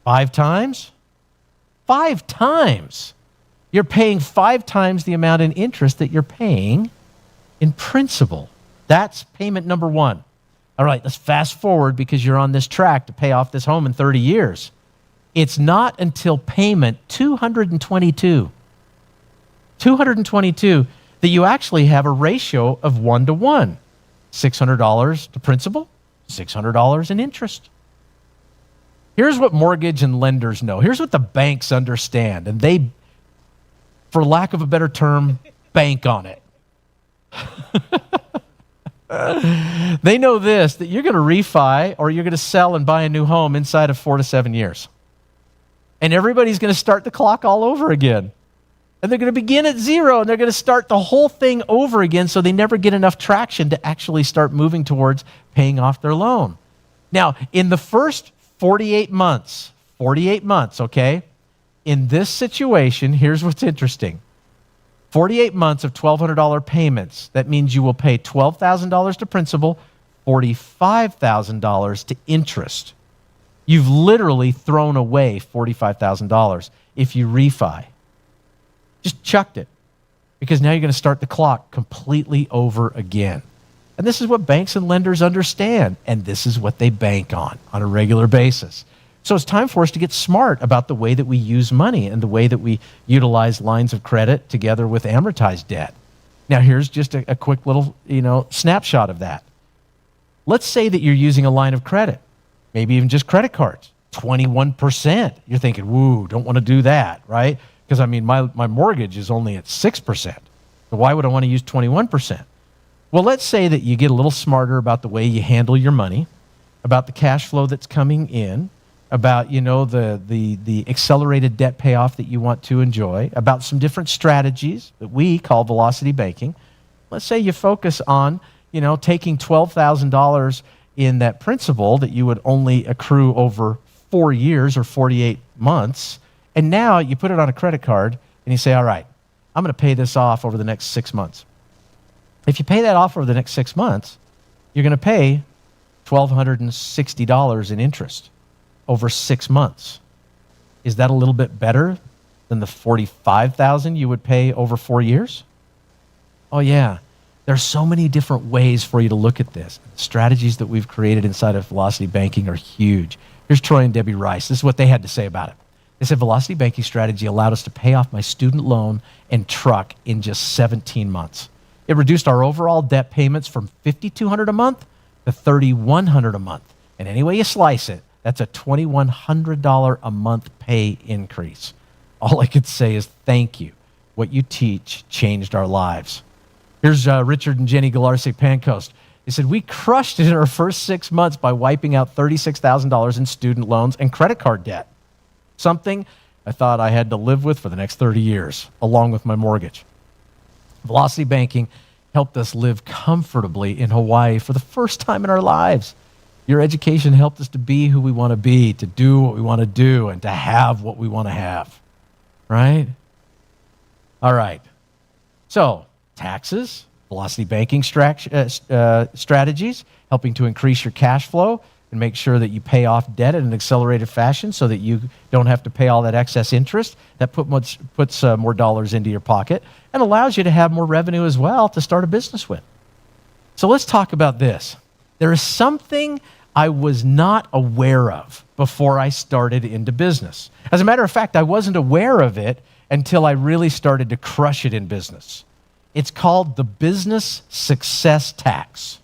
5 times? 5 times. You're paying 5 times the amount in interest that you're paying in principal. That's payment number 1. All right, let's fast forward because you're on this track to pay off this home in 30 years. It's not until payment 222 that you actually have a ratio of 1-to-1. $600 to principal, $600 in interest. Here's what mortgage and lenders know. Here's what the banks understand, and they, for lack of a better term, bank on it. They know this, that you're going to refi or you're going to sell and buy a new home inside of 4 to 7 years. And everybody's going to start the clock all over again. And they're going to begin at zero, and they're going to start the whole thing over again, so they never get enough traction to actually start moving towards paying off their loan. Now, in the first 48 months, okay, in this situation, here's what's interesting. 48 months of $1,200 payments. That means you will pay $12,000 to principal, $45,000 to interest. You've literally thrown away $45,000 if you refi. Just chucked it, because now you're going to start the clock completely over again. And this is what banks and lenders understand, and this is what they bank on a regular basis. So it's time for us to get smart about the way that we use money and the way that we utilize lines of credit together with amortized debt. Now, here's just a quick little, snapshot of that. Let's say that you're using a line of credit, maybe even just credit cards, 21%. You're thinking, woo, don't want to do that, right? Because, my mortgage is only at 6%. So why would I want to use 21%? Well, let's say that you get a little smarter about the way you handle your money, about the cash flow that's coming in, about, the accelerated debt payoff that you want to enjoy, about some different strategies that we call velocity banking. Let's say you focus on, taking $12,000 in that principal that you would only accrue over 4 years or 48 months, and now you put it on a credit card and you say, all right, I'm going to pay this off over the next 6 months. If you pay that off over the next 6 months, you're going to pay $1,260 in interest over 6 months. Is that a little bit better than the $45,000 you would pay over 4 years? Oh yeah. There's so many different ways for you to look at this. The strategies that we've created inside of Velocity Banking are huge. Here's Troy and Debbie Rice. This is what they had to say about it. They said, Velocity Banking strategy allowed us to pay off my student loan and truck in just 17 months. It reduced our overall debt payments from $5,200 a month to $3,100 a month. And any way you slice it, that's a $2,100 a month pay increase. All I could say is thank you. What you teach changed our lives. Here's Richard and Jenny Galarcik-Pancoast. They said, we crushed it in our first 6 months by wiping out $36,000 in student loans and credit card debt. Something I thought I had to live with for the next 30 years, along with my mortgage. Velocity Banking helped us live comfortably in Hawaii for the first time in our lives. Your education helped us to be who we want to be, to do what we want to do, and to have what we want to have. Right? All right. So, taxes, Velocity Banking strategies, helping to increase your cash flow and make sure that you pay off debt in an accelerated fashion so that you don't have to pay all that excess interest. That puts more dollars into your pocket and allows you to have more revenue as well to start a business with. So let's talk about this. There is something I was not aware of before I started into business. As a matter of fact, I wasn't aware of it until I really started to crush it in business. It's called the business success tax.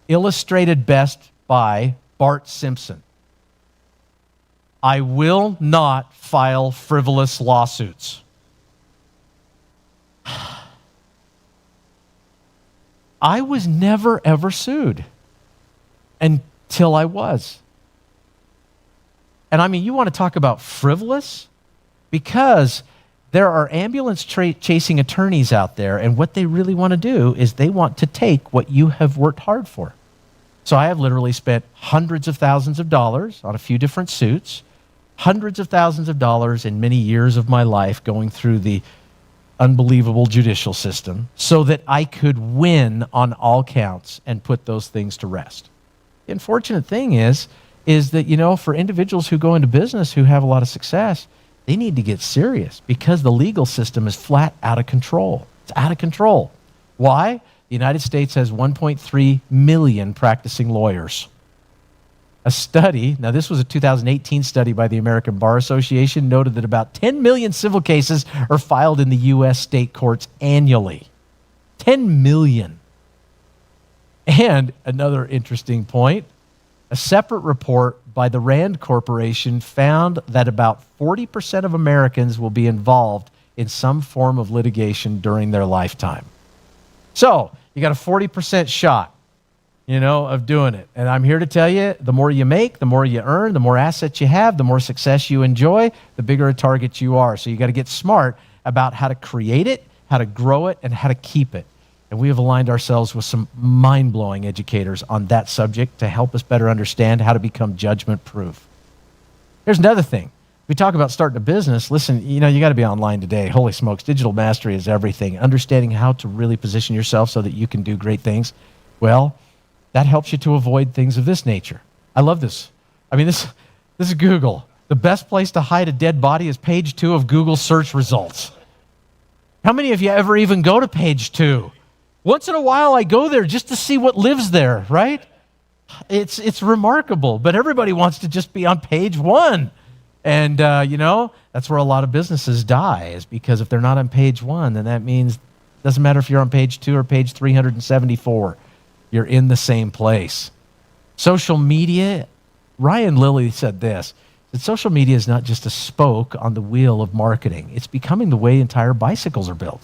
Illustrated best by Bart Simpson. I will not file frivolous lawsuits. I was never, ever sued until I was. And you want to talk about frivolous? Because there are ambulance chasing attorneys out there, and what they really want to do is they want to take what you have worked hard for. So I have literally spent hundreds of thousands of dollars on a few different suits, hundreds of thousands of dollars in many years of my life going through the unbelievable judicial system so that I could win on all counts and put those things to rest. The unfortunate thing is that, for individuals who go into business who have a lot of success, they need to get serious because the legal system is flat out of control. It's out of control. Why? The United States has 1.3 million practicing lawyers. A study, now this was a 2018 study by the American Bar Association, noted that about 10 million civil cases are filed in the U.S. state courts annually. 10 million. And another interesting point, a separate report by the Rand Corporation found that about 40% of Americans will be involved in some form of litigation during their lifetime. So, you got a 40% shot, of doing it. And I'm here to tell you, the more you make, the more you earn, the more assets you have, the more success you enjoy, the bigger a target you are. So you got to get smart about how to create it, how to grow it, and how to keep it. And we have aligned ourselves with some mind-blowing educators on that subject to help us better understand how to become judgment-proof. Here's another thing. We talk about starting a business. Listen, you got to be online today. Holy smokes, digital mastery is everything. Understanding how to really position yourself so that you can do great things. Well, that helps you to avoid things of this nature. I love this. This is Google. The best place to hide a dead body is page 2 of Google search results. How many of you ever even go to page 2? Once in a while I go there just to see what lives there, right? It's remarkable, but everybody wants to just be on page 1. And, that's where a lot of businesses die, is because if they're not on page 1, then that means it doesn't matter if you're on page 2 or page 374. You're in the same place. Social media, Ryan Lilly said this, that social media is not just a spoke on the wheel of marketing. It's becoming the way entire bicycles are built.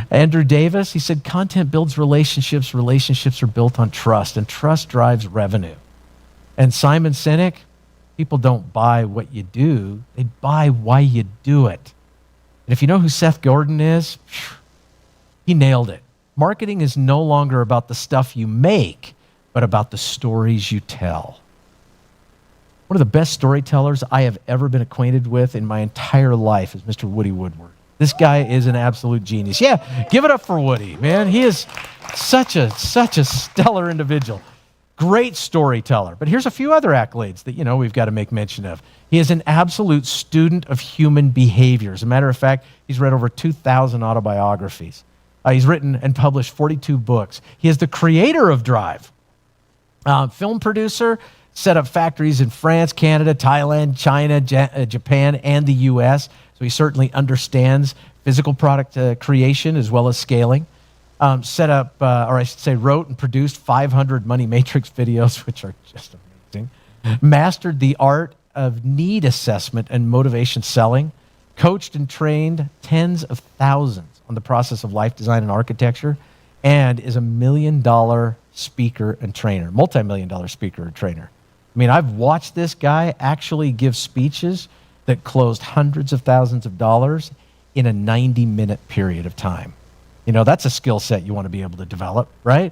Andrew Davis, he said, content builds relationships. Relationships are built on trust, and trust drives revenue. And Simon Sinek, people don't buy what you do. They buy why you do it. And if you know who Seth Godin is, he nailed it. Marketing is no longer about the stuff you make, but about the stories you tell. One of the best storytellers I have ever been acquainted with in my entire life is Mr. Woody Woodward. This guy is an absolute genius. Yeah, give it up for Woody, man. He is such a stellar individual. Great storyteller. But here's a few other accolades that, we've got to make mention of. He is an absolute student of human behavior. As a matter of fact, he's read over 2,000 autobiographies. He's written and published 42 books. He is the creator of Drive. Film producer, set up factories in France, Canada, Thailand, China, Japan, and the U.S., so he certainly understands physical product creation as well as scaling. Wrote and produced 500 Money Matrix videos, which are just amazing. Mastered the art of need assessment and motivation selling. Coached and trained tens of thousands on the process of life design and architecture, and is a $1 million speaker and trainer, multi-million-dollar speaker and trainer. I've watched this guy actually give speeches that closed hundreds of thousands of dollars in a 90-minute period of time. That's a skill set you want to be able to develop, right?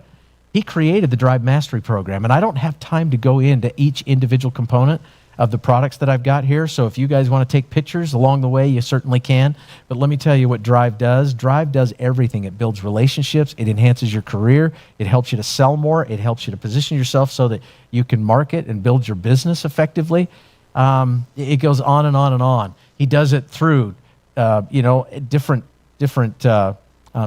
He created the Drive Mastery program, and I don't have time to go into each individual component of the products that I've got here, so if you guys want to take pictures along the way, you certainly can. But let me tell you what Drive does. Drive does everything. It builds relationships. It enhances your career. It helps you to sell more. It helps you to position yourself so that you can market and build your business effectively. It goes on and on and on. He does it through, different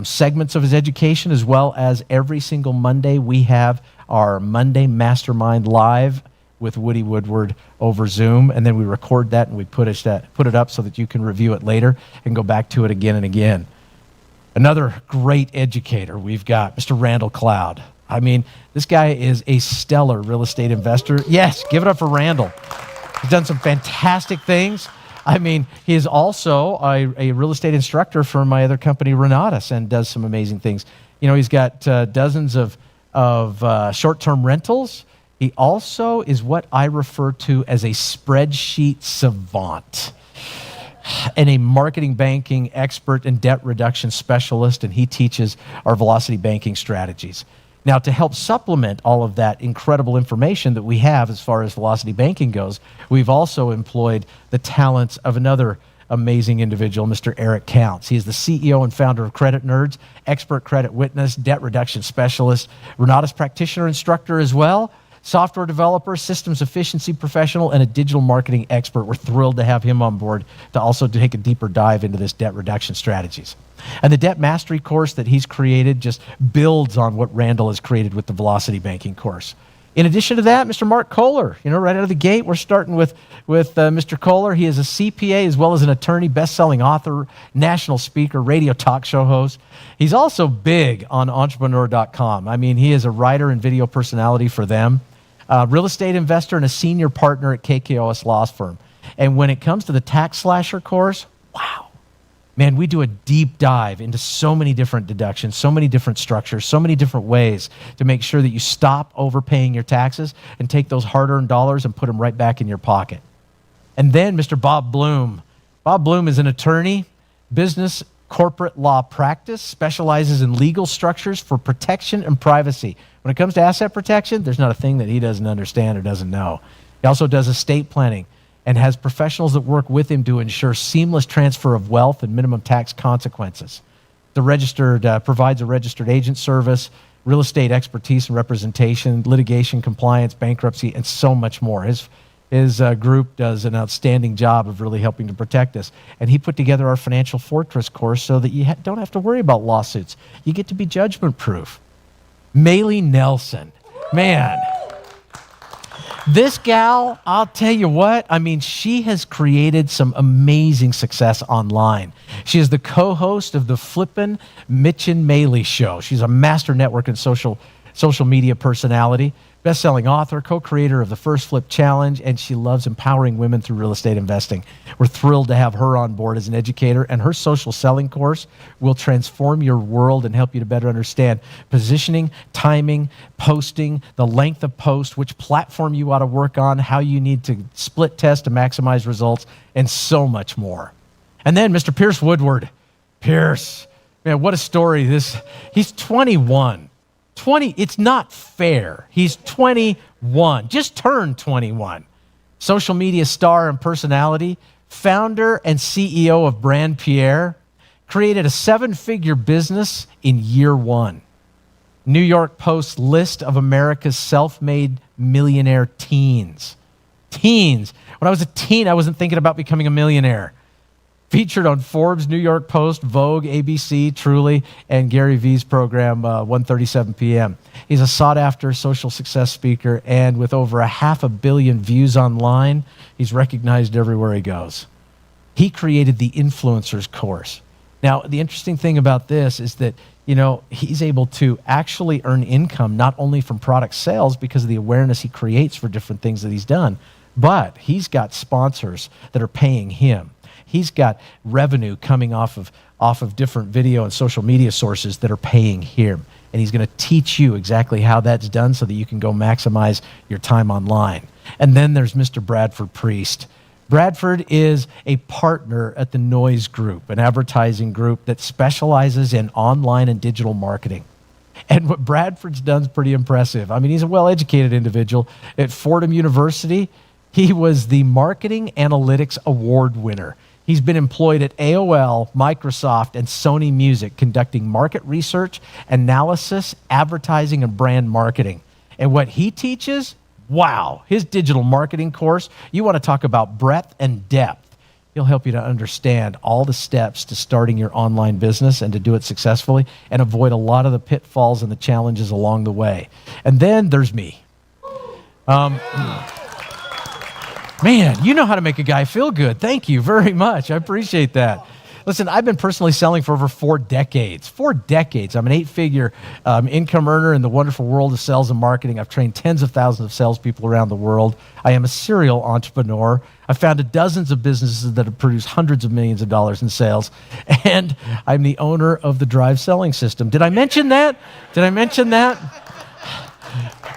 segments of his education, as well as every single Monday we have our Monday Mastermind Live with Woody Woodward over Zoom, and then we record that and we put it up so that you can review it later and go back to it again and again. Another great educator we've got, Mr. Randall Cloud. This guy is a stellar real estate investor. Yes, give it up for Randall. He's done some fantastic things. He is also a real estate instructor for my other company, Renatus, and does some amazing things. He's got dozens of short-term rentals. He also is what I refer to as a spreadsheet savant and a marketing banking expert and debt reduction specialist, and he teaches our velocity banking strategies. Now, to help supplement all of that incredible information that we have as far as velocity banking goes, we've also employed the talents of another amazing individual, Mr. Eric Counts. He is the CEO and founder of Credit Nerds, expert credit witness, debt reduction specialist, Renatus practitioner instructor as well, software developer, systems efficiency professional, and a digital marketing expert. We're thrilled to have him on board to also take a deeper dive into this debt reduction strategies. And the Debt Mastery course that he's created just builds on what Randall has created with the Velocity Banking course. In addition to that, Mr. Mark Kohler, right out of the gate, we're starting with Mr. Kohler. He is a CPA as well as an attorney, best-selling author, national speaker, radio talk show host. He's also big on entrepreneur.com. I mean, he is a writer and video personality for them, real estate investor and a senior partner at KKOS Law Firm. And when it comes to the Tax Slasher course, wow. Man, we do a deep dive into so many different deductions, so many different structures, so many different ways to make sure that you stop overpaying your taxes and take those hard-earned dollars and put them right back in your pocket. And then Mr. Bob Bloom. Bob Bloom is an attorney, business, corporate law practice, specializes in legal structures for protection and privacy. When it comes to asset protection, there's not a thing that he doesn't understand or doesn't know. He also does estate planning and has professionals that work with him to ensure seamless transfer of wealth and minimum tax consequences. Provides a registered agent service, real estate expertise and representation, litigation, compliance, bankruptcy, and so much more. His group does an outstanding job of really helping to protect us. And he put together our Financial Fortress course so that you don't have to worry about lawsuits. You get to be judgment-proof. Maylee Nelson, man. This gal, I'll tell you what, I mean, she has created some amazing success online. She is the co-host of the Flippin' Mitch and Maylee Show. She's a master network and social media personality, best-selling author, co-creator of the First Flip Challenge, and she loves empowering women through real estate investing. We're thrilled to have her on board as an educator, and her social selling course will transform your world and help you to better understand positioning, timing, posting, the length of post, which platform you ought to work on, how you need to split test to maximize results, and so much more. And then Mr. Pierce Woodward. Pierce, man, what a story. He's 21. It's not fair. He's 21, just turned 21. Social media star and personality, founder and CEO of Brand Pierre, created a 7-figure business in year 1. New York Post list of America's self-made millionaire teens. Teens. When I was a teen, I wasn't thinking about becoming a millionaire. Featured on Forbes, New York Post, Vogue, ABC, Truly, and Gary Vee's program, 1:37 p.m. He's a sought-after social success speaker, and with over 500 million views online, he's recognized everywhere he goes. He created the Influencers course. Now, the interesting thing about this is that, he's able to actually earn income not only from product sales because of the awareness he creates for different things that he's done, but he's got sponsors that are paying him. He's got revenue coming off of different video and social media sources that are paying him. And he's going to teach you exactly how that's done so that you can go maximize your time online. And then there's Mr. Bradford Priest. Bradford is a partner at the Noise Group, an advertising group that specializes in online and digital marketing. And what Bradford's done is pretty impressive. I mean, he's a well-educated individual. At Fordham University, he was the Marketing Analytics Award winner. He's been employed at AOL, Microsoft, and Sony Music, conducting market research, analysis, advertising, and brand marketing. And what he teaches, wow, his digital marketing course, you want to talk about breadth and depth. He'll help you to understand all the steps to starting your online business and to do it successfully and avoid a lot of the pitfalls and the challenges along the way. And then there's me. Man, you know how to make a guy feel good. Thank you very much. I appreciate that. Listen, I've been personally selling for over 4 decades. 4 decades. I'm an 8-figure income earner in the wonderful world of sales and marketing. I've trained tens of thousands of salespeople around the world. I am a serial entrepreneur. I've founded dozens of businesses that have produced hundreds of millions of dollars in sales. And I'm the owner of the Drive Selling System. Did I mention that? Did I mention that?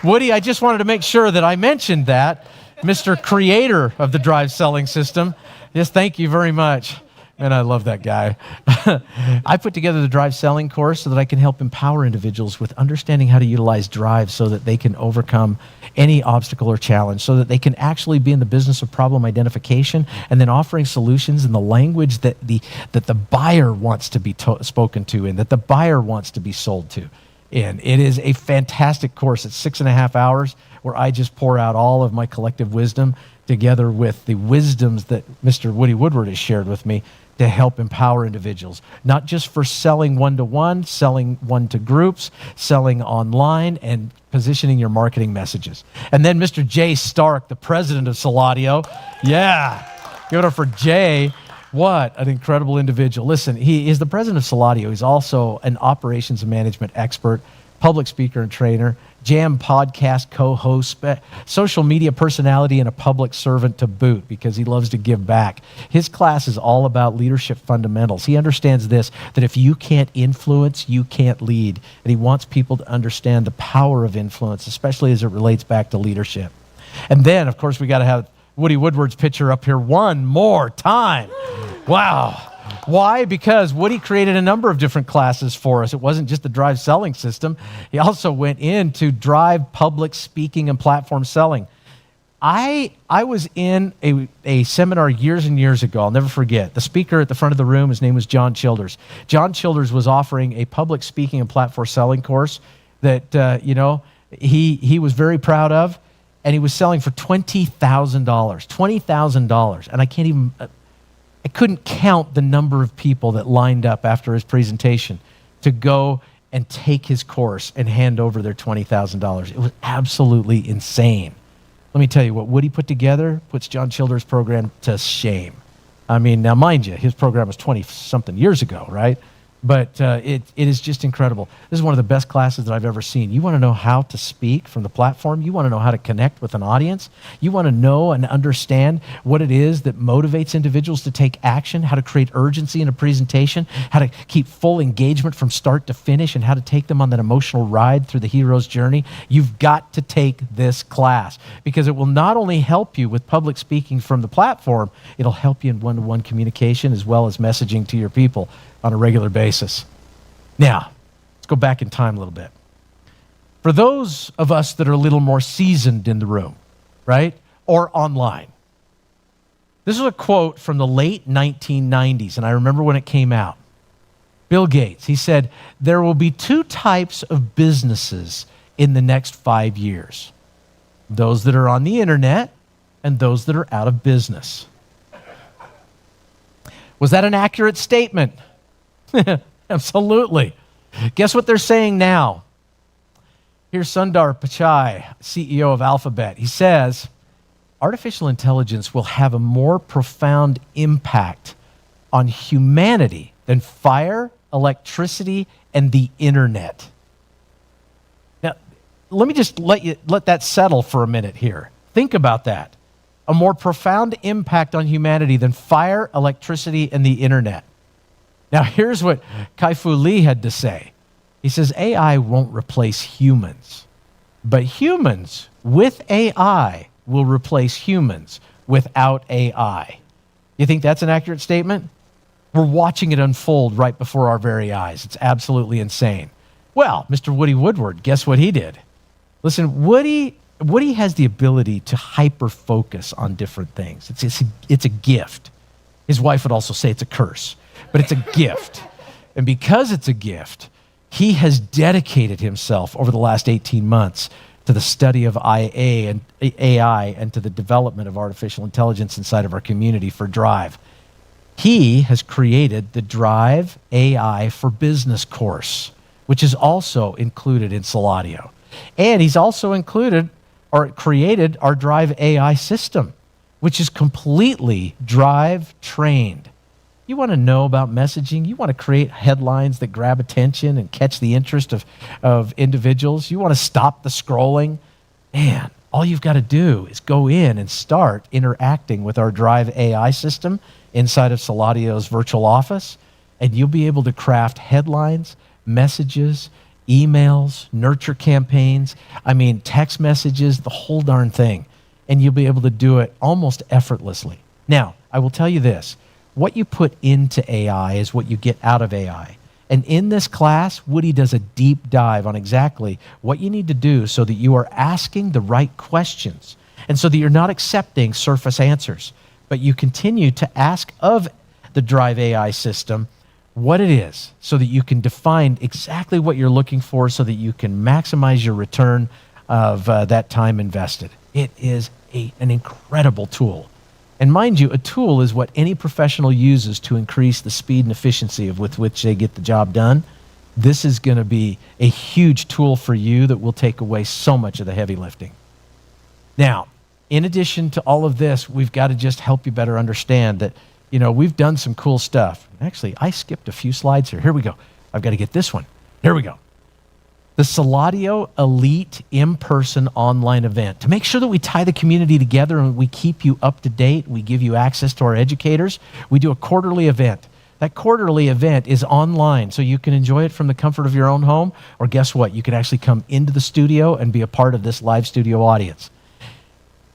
Woody, I just wanted to make sure that I mentioned that. Mr. Creator of the Drive Selling System. Yes, thank you very much. Man, I love that guy. I put together the Drive Selling course so that I can help empower individuals with understanding how to utilize Drive so that they can overcome any obstacle or challenge, so that they can actually be in the business of problem identification and then offering solutions in the language that the buyer wants to be spoken to and that the buyer wants to be sold to. And it is a fantastic course. It's 6.5 hours. where I just pour out all of my collective wisdom together with the wisdoms that Mr. Woody Woodward has shared with me to help empower individuals, not just for selling one-to-one, selling one to groups, selling online, and positioning your marketing messages. And then Mr. Jay Stark, the president of Suladio. Yeah, give it up for Jay. What an incredible individual. Listen, he is the president of Suladio. He's also an operations and management expert, public speaker and trainer, Jam podcast co-host, social media personality, and a public servant to boot because he loves to give back. His class is all about leadership fundamentals. He understands this, that if you can't influence, you can't lead. And he wants people to understand the power of influence, especially as it relates back to leadership. And then, of course, we got to have Woody Woodward's picture up here one more time. Wow. Why? Because Woody created a number of different classes for us. It wasn't just the drive selling system. He also went into drive public speaking and platform selling. I was in a seminar years and years ago. I'll never forget. The speaker at the front of the room, his name was John Childers. John Childers was offering a public speaking and platform selling course that, he was very proud of, and he was selling for $20,000. $20,000. And I couldn't count the number of people that lined up after his presentation to go and take his course and hand over their $20,000. It was absolutely insane. Let me tell you, what Woody put together puts John Childers' program to shame. I mean, now mind you, his program was 20-something years ago, right? But it is just incredible. This is one of the best classes that I've ever seen. You want to know how to speak from the platform. You want to know how to connect with an audience. You want to know and understand what it is that motivates individuals to take action, how to create urgency in a presentation, how to keep full engagement from start to finish, and how to take them on that emotional ride through the hero's journey. You've got to take this class because it will not only help you with public speaking from the platform, it'll help you in one-to-one communication as well as messaging to your people on a regular basis. Now, let's go back in time a little bit. For those of us that are a little more seasoned in the room, right, or online, this is a quote from the late 1990s, and I remember when it came out. Bill Gates, he said, "There will be two types of businesses in the next 5 years. Those that are on the internet and those that are out of business." Was that an accurate statement? Absolutely. Guess what they're saying now? Here's Sundar Pichai, CEO of Alphabet. He says, artificial intelligence will have a more profound impact on humanity than fire, electricity, and the internet. Now, let me just let that settle for a minute here. Think about that. A more profound impact on humanity than fire, electricity, and the internet. Now, here's what Kai-Fu Lee had to say. He says, AI won't replace humans, but humans with AI will replace humans without AI. You think that's an accurate statement? We're watching it unfold right before our very eyes. It's absolutely insane. Well, Mr. Woody Woodward, guess what he did? Listen, Woody has the ability to hyper-focus on different things. It's a gift. His wife would also say it's a curse. But it's a gift. And because it's a gift, he has dedicated himself over the last 18 months to the study of AI and to the development of artificial intelligence inside of our community for Drive. He has created the Drive AI for Business course, which is also included in Suladio. And he's also created our Drive AI system, which is completely Drive trained. You want to know about messaging. You want to create headlines that grab attention and catch the interest of individuals. You want to stop the scrolling. Man, all you've got to do is go in and start interacting with our Drive AI system inside of Suladio's virtual office, and you'll be able to craft headlines, messages, emails, nurture campaigns, text messages, the whole darn thing. And you'll be able to do it almost effortlessly. Now, I will tell you this. What you put into AI is what you get out of AI. And in this class, Woody does a deep dive on exactly what you need to do so that you are asking the right questions and so that you're not accepting surface answers, but you continue to ask of the Drive AI system what it is so that you can define exactly what you're looking for so that you can maximize your return of that time invested. It is an incredible tool. And mind you, a tool is what any professional uses to increase the speed and efficiency with which they get the job done. This is going to be a huge tool for you that will take away so much of the heavy lifting. Now, in addition to all of this, we've got to just help you better understand that, we've done some cool stuff. Actually, I skipped a few slides here. Here we go. I've got to get this one. Here we go. The Suladio Elite in-person online event. To make sure that we tie the community together and we keep you up to date, we give you access to our educators, we do a quarterly event. That quarterly event is online, so you can enjoy it from the comfort of your own home, or guess what? You can actually come into the studio and be a part of this live studio audience.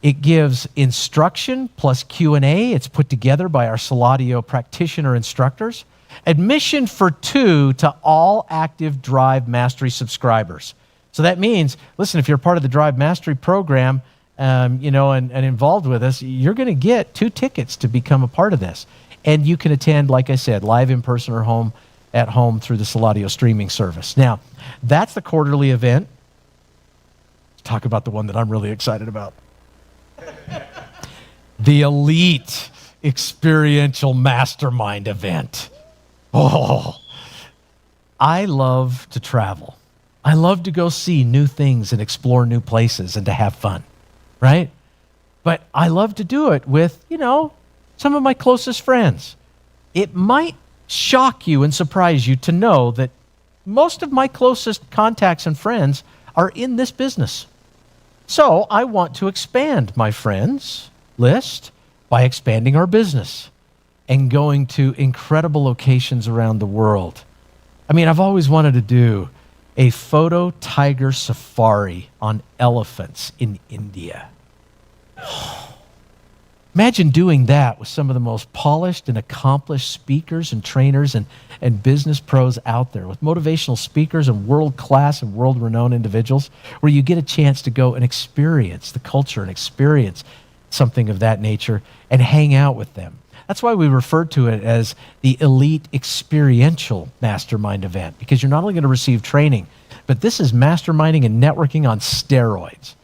It gives instruction plus Q&A. It's put together by our Suladio practitioner instructors. Admission for 2 to all active Drive Mastery subscribers. So that means, listen, if you're part of the Drive Mastery program, and involved with us, you're going to get 2 tickets to become a part of this. And you can attend, like I said, live in person or at home through the Suladio streaming service. Now, that's the quarterly event. Let's talk about the one that I'm really excited about. The Elite Experiential Mastermind event. Oh, I love to travel. I love to go see new things and explore new places and to have fun, right? But I love to do it with, some of my closest friends. It might shock you and surprise you to know that most of my closest contacts and friends are in this business. So I want to expand my friends list by expanding our business and going to incredible locations around the world. I mean, I've always wanted to do a photo tiger safari on elephants in India. Imagine doing that with some of the most polished and accomplished speakers and trainers and business pros out there, with motivational speakers and world-class and world-renowned individuals, where you get a chance to go and experience the culture and experience something of that nature and hang out with them. That's why we refer to it as the Elite Experiential Mastermind event, because you're not only going to receive training, but this is masterminding and networking on steroids.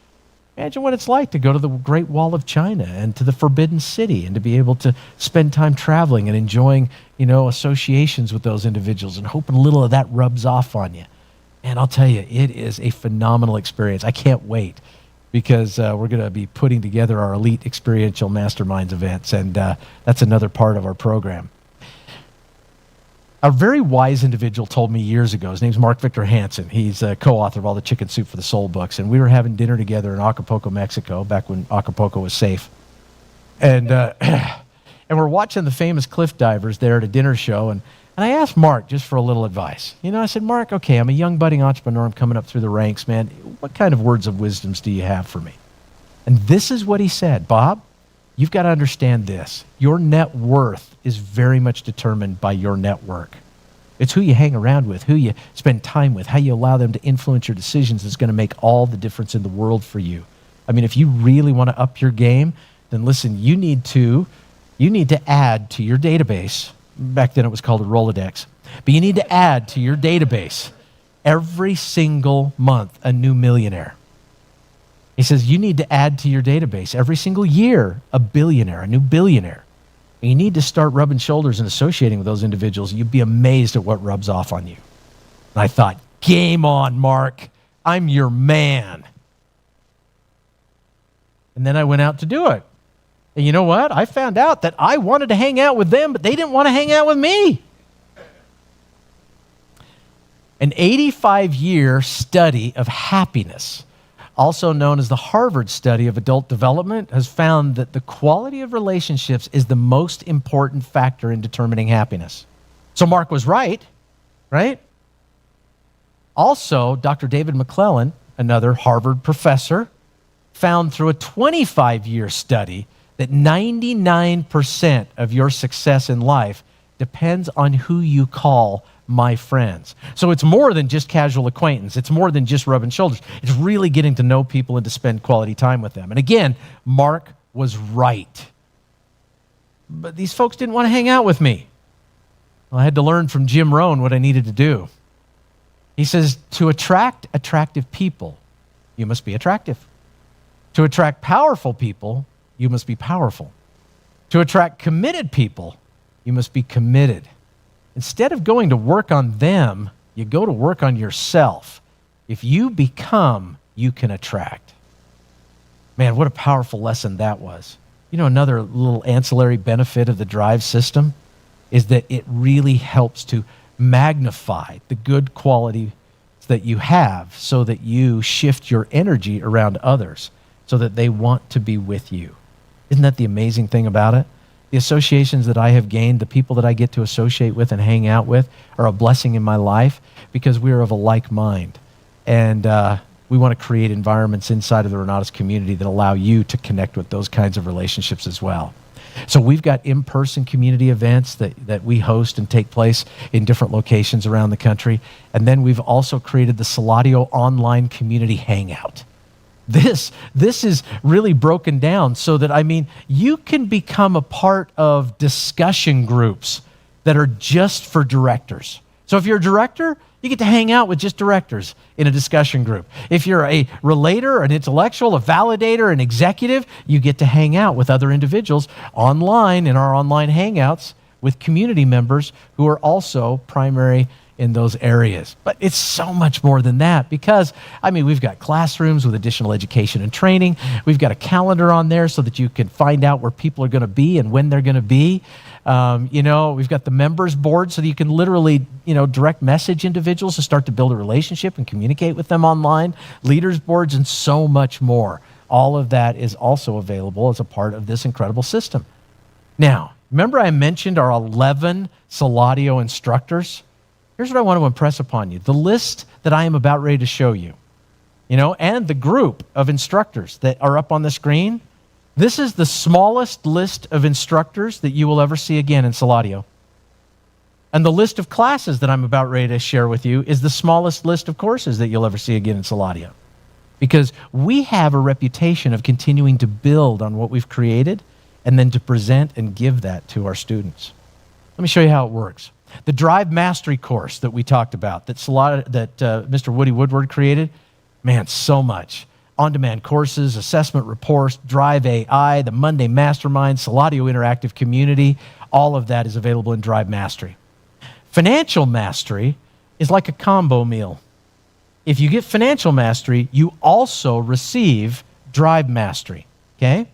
Imagine what it's like to go to the Great Wall of China and to the Forbidden City and to be able to spend time traveling and enjoying, associations with those individuals and hoping a little of that rubs off on you. And I'll tell you, it is a phenomenal experience. I can't wait, because we're going to be putting together our Elite Experiential Masterminds events, and that's another part of our program. A very wise individual told me years ago, his name's Mark Victor Hansen. He's a co-author of all the Chicken Soup for the Soul books, and we were having dinner together in Acapulco, Mexico, back when Acapulco was safe. And and we're watching the famous cliff divers there at a dinner show, and I asked Mark just for a little advice. I said, Mark, okay, I'm a young budding entrepreneur. I'm coming up through the ranks, man. What kind of words of wisdoms do you have for me? And this is what he said. Bob, you've got to understand this. Your net worth is very much determined by your network. It's who you hang around with, who you spend time with, how you allow them to influence your decisions is going to make all the difference in the world for you. I mean, if you really want to up your game, then listen, you need to add to your database. Back then it was called a Rolodex. But you need to add to your database every single month a new millionaire. He says you need to add to your database every single year a billionaire, a new billionaire. And you need to start rubbing shoulders and associating with those individuals. You'd be amazed at what rubs off on you. And I thought, game on, Mark. I'm your man. And then I went out to do it. And you know what? I found out that I wanted to hang out with them, but they didn't want to hang out with me. An 85-year study of happiness, also known as the Harvard study of adult development, has found that the quality of relationships is the most important factor in determining happiness. So Mark was right? Also, Dr. David McClellan, another Harvard professor, found through a 25-year study that 99% of your success in life depends on who you call my friends. So it's more than just casual acquaintance. It's more than just rubbing shoulders. It's really getting to know people and to spend quality time with them. And again, Mark was right. But these folks didn't want to hang out with me. Well, I had to learn from Jim Rohn what I needed to do. He says, to attract attractive people, you must be attractive. To attract powerful people, you must be powerful. To attract committed people, you must be committed. Instead of going to work on them, you go to work on yourself. If you become, you can attract. Man, what a powerful lesson that was. You know, another little ancillary benefit of the drive system is that it really helps to magnify the good quality that you have so that you shift your energy around others so that they want to be with you. Isn't that the amazing thing about it? The associations that I have gained, the people that I get to associate with and hang out with are a blessing in my life because we are of a like mind. And we want to create environments inside of the Renatus community that allow you to connect with those kinds of relationships as well. So we've got in-person community events that we host and take place in different locations around the country. And then we've also created the Suladio online community hangout. This is really broken down so that, you can become a part of discussion groups that are just for directors. So if you're a director, you get to hang out with just directors in a discussion group. If you're a relator, an intellectual, a validator, an executive, you get to hang out with other individuals online in our online hangouts with community members who are also primary in those areas. But it's so much more than that because, we've got classrooms with additional education and training. We've got a calendar on there so that you can find out where people are going to be and when they're going to be. We've got the members board so that you can literally, direct message individuals to start to build a relationship and communicate with them online, leaders boards, and so much more. All of that is also available as a part of this incredible system. Now, remember I mentioned our 11 Suladio instructors? Here's what I want to impress upon you. The list that I am about ready to show you, and the group of instructors that are up on the screen, this is the smallest list of instructors that you will ever see again in Suladio. And the list of classes that I'm about ready to share with you is the smallest list of courses that you'll ever see again in Suladio. Because we have a reputation of continuing to build on what we've created and then to present and give that to our students. Let me show you how it works. The Drive Mastery course that we talked about, that Mr. Woody Woodward created, man, so much. On-demand courses, assessment reports, Drive AI, the Monday Mastermind, Suladio Interactive Community, all of that is available in Drive Mastery. Financial Mastery is like a combo meal. If you get Financial Mastery, you also receive Drive Mastery, okay?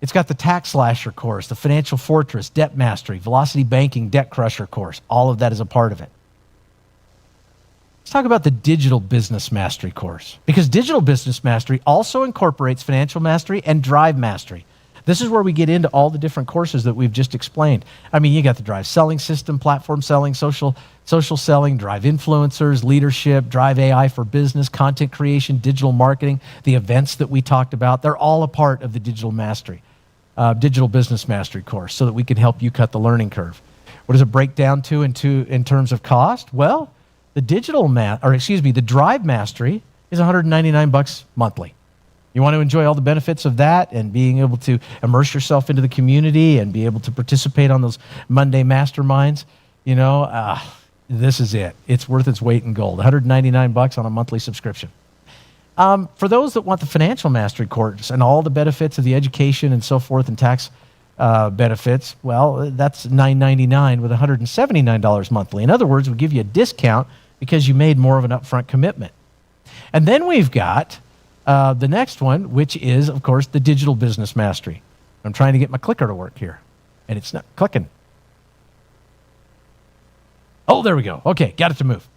It's got the Tax Slasher course, the Financial Fortress, Debt Mastery, Velocity Banking, Debt Crusher course. All of that is a part of it. Let's talk about the Digital Business Mastery course, because Digital Business Mastery also incorporates Financial Mastery and Drive Mastery. This is where we get into all the different courses that we've just explained. You got the Drive Selling System, Platform Selling, Social Selling, Drive Influencers, Leadership, Drive AI for Business, Content Creation, Digital Marketing, the events that we talked about. They're all a part of the Digital Business Mastery course so that we can help you cut the learning curve. What does it break down to in terms of cost? Well, the Drive Mastery is $199 monthly. You want to enjoy all the benefits of that and being able to immerse yourself into the community and be able to participate on those Monday masterminds, this is it. It's worth its weight in gold. $199 on a monthly subscription. For those that want the Financial Mastery course and all the benefits of the education and so forth and tax benefits, well, that's $999 with $179 monthly. In other words, we give you a discount because you made more of an upfront commitment. And then we've got the next one, which is, of course, the Digital Business Mastery. I'm trying to get my clicker to work here, and it's not clicking. Oh, there we go. Okay, got it to move.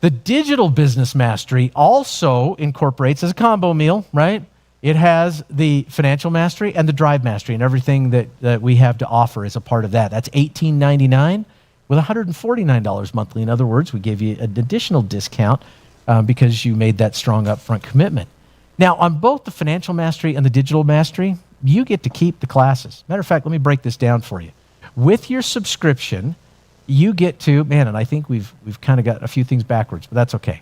The Digital Business Mastery also incorporates, as a combo meal, right? It has the Financial Mastery and the Drive Mastery, and everything that we have to offer is a part of that. That's $18.99 with $149 monthly. In other words, we gave you an additional discount because you made that strong upfront commitment. Now, on both the Financial Mastery and the Digital Mastery, you get to keep the classes. Matter of fact, let me break this down for you. With your subscription, you get to, and I think we've kind of got a few things backwards, but that's okay.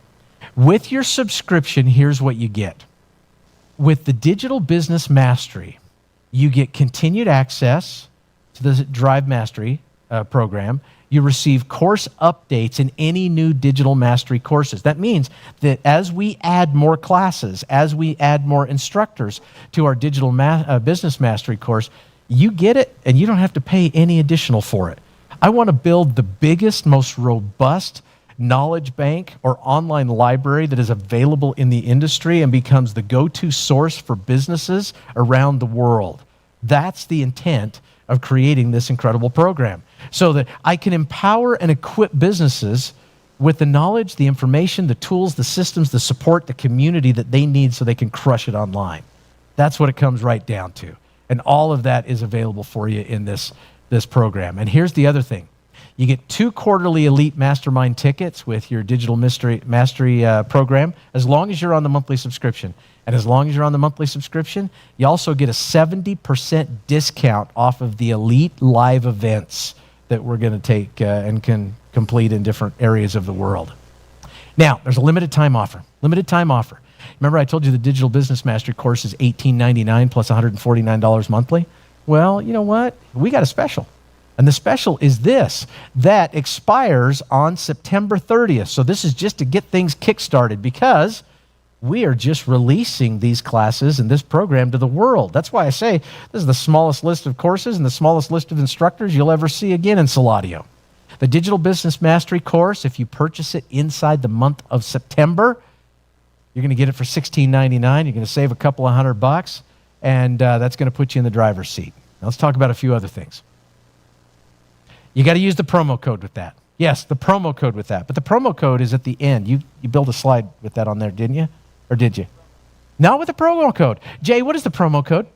With your subscription, here's what you get. With the Digital Business Mastery, you get continued access to the Drive Mastery program. You receive course updates in any new digital mastery courses. That means that as we add more classes, as we add more instructors to our digital business mastery course, you get it and you don't have to pay any additional for it. I want to build the biggest, most robust knowledge bank or online library that is available in the industry and becomes the go-to source for businesses around the world. That's the intent of creating this incredible program, so that I can empower and equip businesses with the knowledge, the information, the tools, the systems, the support, the community that they need so they can crush it online. That's what it comes right down to. And all of that is available for you in this program. And here's the other thing. You get 2 quarterly Elite Mastermind tickets with your digital mastery program, as long as you're on the monthly subscription. And as long as you're on the monthly subscription, you also get a 70% discount off of the Elite live events that we're going to take and can complete in different areas of the world. Now, there's a limited time offer. Limited time offer. Remember I told you the Digital Business Mastery course is $18.99 plus $149 monthly? Well, you know what? We got a special. And the special is this, that expires on September 30th. So this is just to get things kick-started, because we are just releasing these classes and this program to the world. That's why I say this is the smallest list of courses and the smallest list of instructors you'll ever see again in Suladio. The Digital Business Mastery course, if you purchase it inside the month of September, you're going to get it for $16.99. You're going to save a couple of $100, and that's going to put you in the driver's seat. Now let's talk about a few other things. You got to use the promo code with that. Yes, the promo code with that. But the promo code is at the end. You built a slide with that on there, didn't you? Or did you? Not with the promo code. Jay, what is the promo code?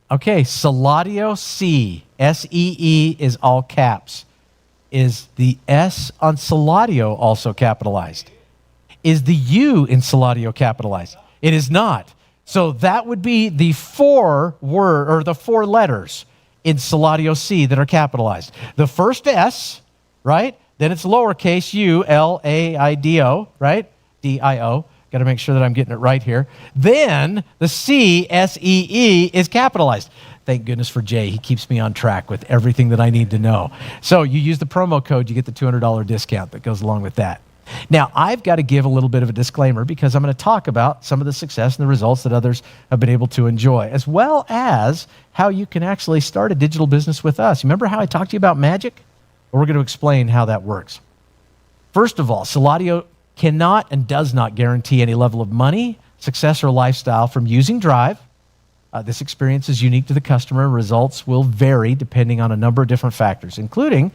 Okay, Suladio C, S-E-E is all caps. Is the S on Suladio also capitalized? Is the U in Suladio capitalized? It is not. So that would be the 4 letters in Suladio C that are capitalized. The first S, right? Then it's lowercase u, L-A-I-D-O, right? D-I-O. Got to make sure that I'm getting it right here. Then the C, S-E-E, is capitalized. Thank goodness for Jay. He keeps me on track with everything that I need to know. So you use the promo code, you get the $200 discount that goes along with that. Now, I've got to give a little bit of a disclaimer, because I'm going to talk about some of the success and the results that others have been able to enjoy, as well as how you can actually start a digital business with us. Remember how I talked to you about magic? Well, we're going to explain how that works. First of all, Suladio cannot and does not guarantee any level of money, success, or lifestyle from using Drive. This experience is unique to the customer, and results will vary depending on a number of different factors, including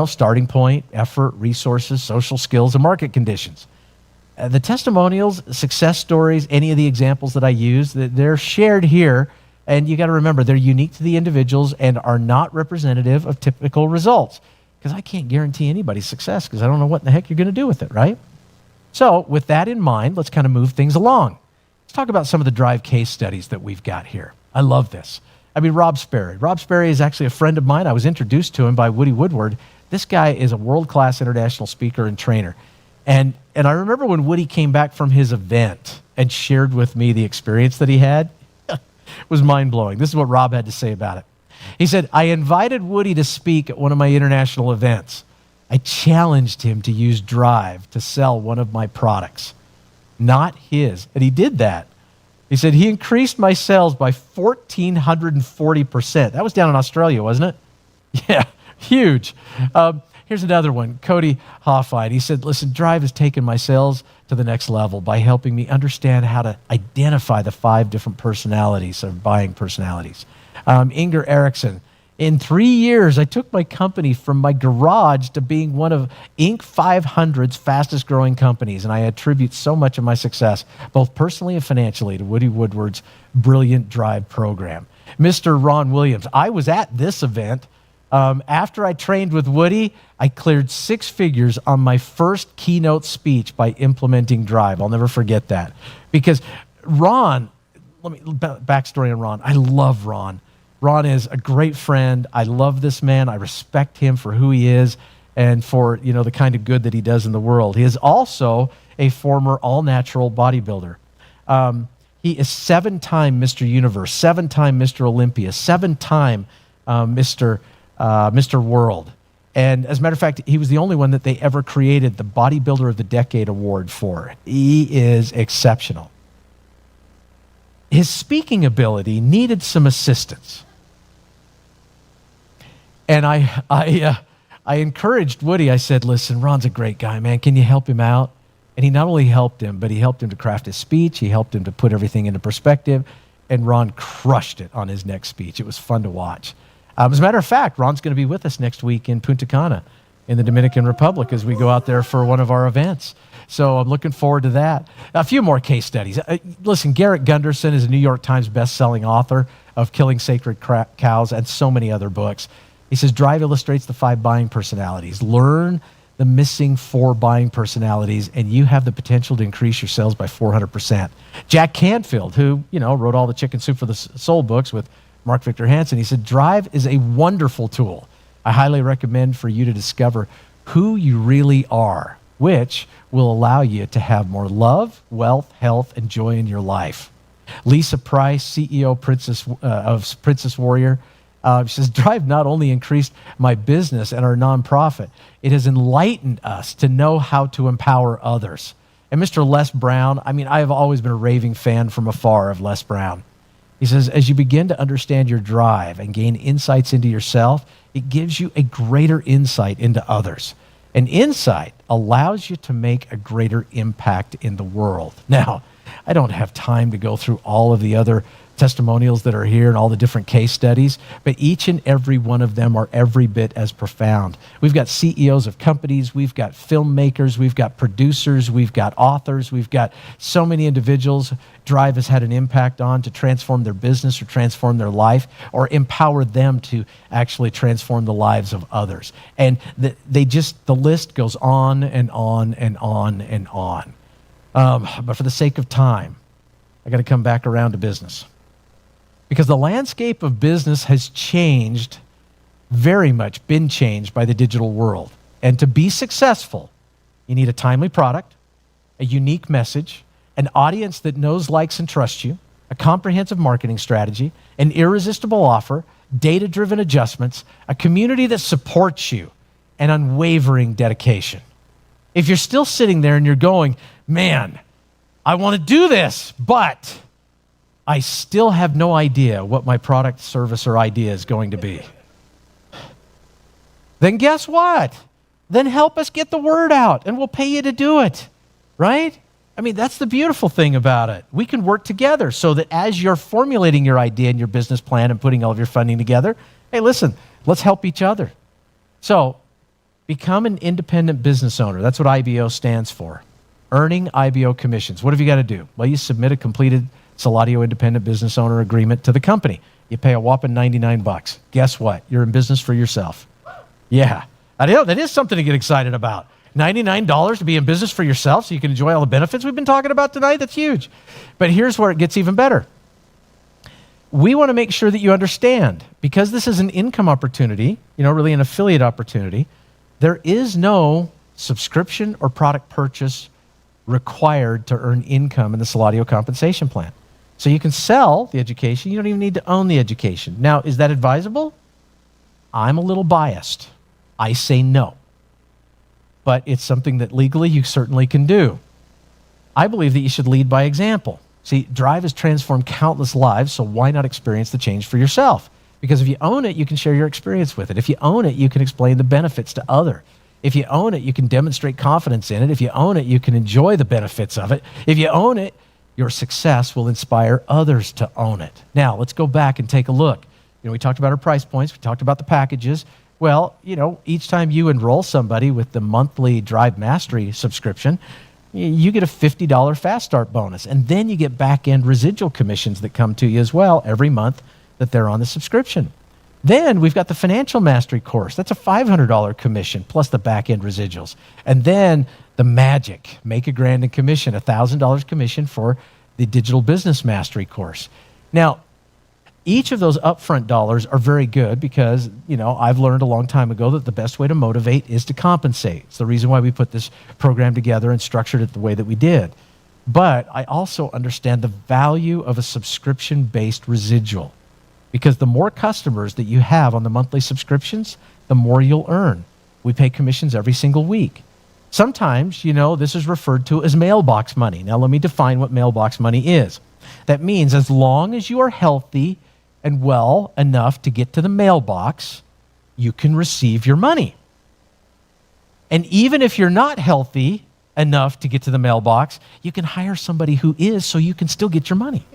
starting point, effort, resources, social skills, and market conditions. The testimonials, success stories, any of the examples that I use, they're shared here, and you got to remember they're unique to the individuals and are not representative of typical results, because I can't guarantee anybody's success because I don't know what in the heck you're going to do with it, right? So with that in mind, let's kind of move things along. Let's talk about some of the Drive case studies that we've got here. I love this. I mean, Rob Sperry. Rob Sperry is actually a friend of mine. I was introduced to him by Woody Woodward. This guy is a world-class international speaker and trainer. And I remember when Woody came back from his event and shared with me the experience that he had, it was mind-blowing. This is what Rob had to say about it. He said, I invited Woody to speak at one of my international events. I challenged him to use Drive to sell one of my products, not his. And he did that. He said, he increased my sales by 1,440%. That was down in Australia, wasn't it? Yeah, huge. Here's another one, Cody Hoffine. He said, listen, Drive has taken my sales to the next level by helping me understand how to identify the 5 different personalities or buying personalities. Inger Erickson, in 3 years, I took my company from my garage to being one of Inc. 500's fastest growing companies, and I attribute so much of my success, both personally and financially, to Woody Woodward's brilliant Drive program. Mr. Ron Williams, I was at this event. After I trained with Woody, I cleared 6 figures on my first keynote speech by implementing Drive. I'll never forget that. Because Ron, backstory on Ron. I love Ron. Ron is a great friend. I love this man. I respect him for who he is and for, the kind of good that he does in the world. He is also a former all-natural bodybuilder. He is 7-time Mr. Universe, 7-time Mr. Olympia, 7-time Mr. World. And as a matter of fact, he was the only one that they ever created the Bodybuilder of the Decade award for. He is exceptional. His speaking ability needed some assistance. And I encouraged Woody. I said, listen, Ron's a great guy, man. Can you help him out? And he not only helped him, but he helped him to craft his speech. He helped him to put everything into perspective. And Ron crushed it on his next speech. It was fun to watch. As a matter of fact, Ron's going to be with us next week in Punta Cana in the Dominican Republic as we go out there for one of our events. So I'm looking forward to that. A few more case studies. Listen, Garrett Gunderson is a New York Times best-selling author of Killing Sacred Cows and so many other books. He says, Drive illustrates the 5 buying personalities. Learn the missing 4 buying personalities, and you have the potential to increase your sales by 400%. Jack Canfield, who wrote all the Chicken Soup for the Soul books with Mark Victor Hansen, he said, Drive is a wonderful tool. I highly recommend for you to discover who you really are, which will allow you to have more love, wealth, health, and joy in your life. Lisa Price, CEO of Princess Warrior, she says, Drive not only increased my business and our nonprofit, it has enlightened us to know how to empower others. And Mr. Les Brown, I have always been a raving fan from afar of Les Brown. He says, as you begin to understand your drive and gain insights into yourself, it gives you a greater insight into others. An insight allows you to make a greater impact in the world. Now, I don't have time to go through all of the other testimonials that are here and all the different case studies, but each and every one of them are every bit as profound. We've got CEOs of companies, we've got filmmakers, we've got producers, we've got authors, we've got so many individuals Drive has had an impact on to transform their business or transform their life or empower them to actually transform the lives of others. And the list goes on and on and on and on. But for the sake of time, I got to come back around to business. Because the landscape of business has changed, very much been changed by the digital world. And to be successful, you need a timely product, a unique message, an audience that knows, likes, and trusts you, a comprehensive marketing strategy, an irresistible offer, data-driven adjustments, a community that supports you, and unwavering dedication. If you're still sitting there and you're going, man, I want to do this, but I still have no idea what my product, service, or idea is going to be, then guess what? Then help us get the word out, and we'll pay you to do it, right? That's the beautiful thing about it. We can work together so that as you're formulating your idea and your business plan and putting all of your funding together, hey, listen, let's help each other. So become an independent business owner. That's what IBO stands for. Earning IBO commissions. What have you got to do? Well, you submit a completed Suladio Independent Business Owner Agreement to the company. You pay a whopping $99. Guess what? You're in business for yourself. Yeah, that is something to get excited about. $99 to be in business for yourself so you can enjoy all the benefits we've been talking about tonight. That's huge. But here's where it gets even better. We want to make sure that you understand, because this is an income opportunity, really an affiliate opportunity, there is no subscription or product purchase required to earn income in the Suladio compensation plan. So you can sell the education. You don't even need to own the education. Now, is that advisable? I'm a little biased. I say no. But it's something that legally you certainly can do. I believe that you should lead by example. See, Drive has transformed countless lives, so why not experience the change for yourself? Because if you own it, you can share your experience with it. If you own it, you can explain the benefits to others. If you own it, you can demonstrate confidence in it. If you own it, you can enjoy the benefits of it. If you own it, your success will inspire others to own it. Now, let's go back and take a look. We talked about our price points. We talked about the packages. Well, each time you enroll somebody with the monthly Drive Mastery subscription, you get a $50 Fast Start bonus. And then you get back-end residual commissions that come to you as well every month that they're on the subscription. Then we've got the Financial Mastery course. That's a $500 commission plus the back-end residuals. And then the magic, Make a Grand in commission, $1,000 commission for the Digital Business Mastery course. Now, each of those upfront dollars are very good because, I've learned a long time ago that the best way to motivate is to compensate. It's the reason why we put this program together and structured it the way that we did. But I also understand the value of a subscription-based residual, because the more customers that you have on the monthly subscriptions, the more you'll earn. We pay commissions every single week. Sometimes, this is referred to as mailbox money. Now, let me define what mailbox money is. That means as long as you are healthy and well enough to get to the mailbox, you can receive your money. And even if you're not healthy enough to get to the mailbox, you can hire somebody who is, so you can still get your money.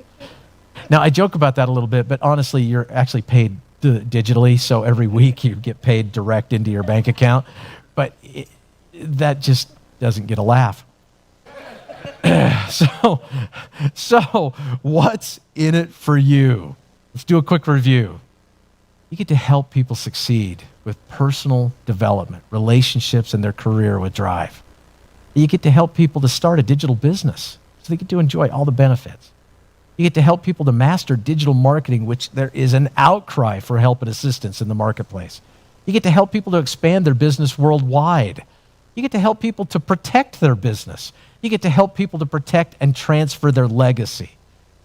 Now, I joke about that a little bit, but honestly, you're actually paid digitally, so every week you get paid direct into your bank account. But that just doesn't get a laugh. So what's in it for you? Let's do a quick review. You get to help people succeed with personal development, relationships, and their career with drive. You get to help people to start a digital business so they get to enjoy all the benefits. You get to help people to master digital marketing, which there is an outcry for help and assistance in the marketplace. You get to help people to expand their business worldwide. You get to help people to protect their business. You get to help people to protect and transfer their legacy.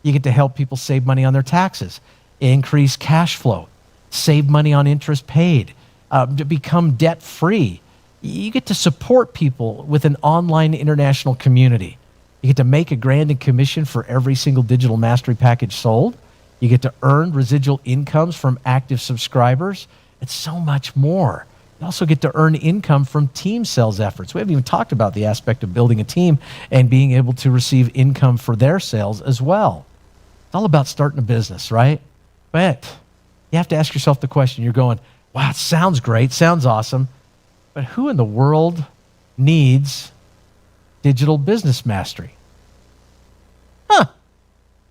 You get to help people save money on their taxes, increase cash flow, save money on interest paid, to become debt-free. You get to support people with an online international community. You get to make $1,000 in commission for every single digital mastery package sold. You get to earn residual incomes from active subscribers, and so much more. You also get to earn income from team sales efforts. We haven't even talked about the aspect of building a team and being able to receive income for their sales as well. It's all about starting a business, right? But you have to ask yourself the question. You're going, wow, it sounds great, sounds awesome, but who in the world needs digital business mastery?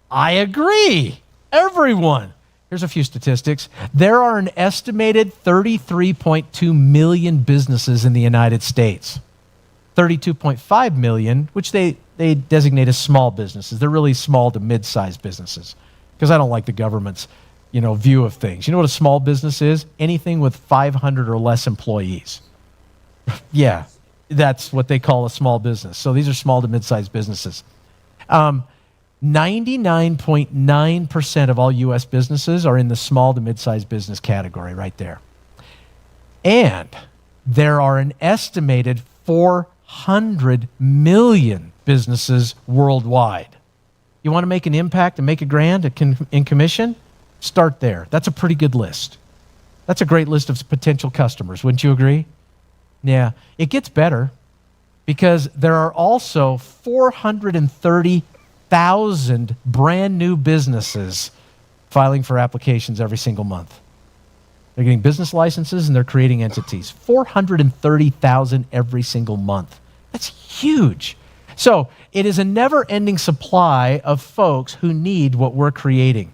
I agree. Everyone. Here's a few statistics. There are an estimated 33.2 million businesses in the United States. 32.5 million, which they designate as small businesses. They're really small to mid-sized businesses, because I don't like the government's view of things. You know what a small business is? Anything with 500 or less employees. Yeah, that's what they call a small business. So these are small to mid-sized businesses. 99.9% of all U.S. businesses are in the small to mid-sized business category right there. And there are an estimated 400 million businesses worldwide. You want to make an impact and make $1,000 in commission? Start there. That's a pretty good list. That's a great list of potential customers. Wouldn't you agree? Yeah. It gets better, because there are also 430,000 brand new businesses filing for applications every single month. They're getting business licenses and they're creating entities. 430,000 every single month. That's huge. So it is a never-ending supply of folks who need what we're creating.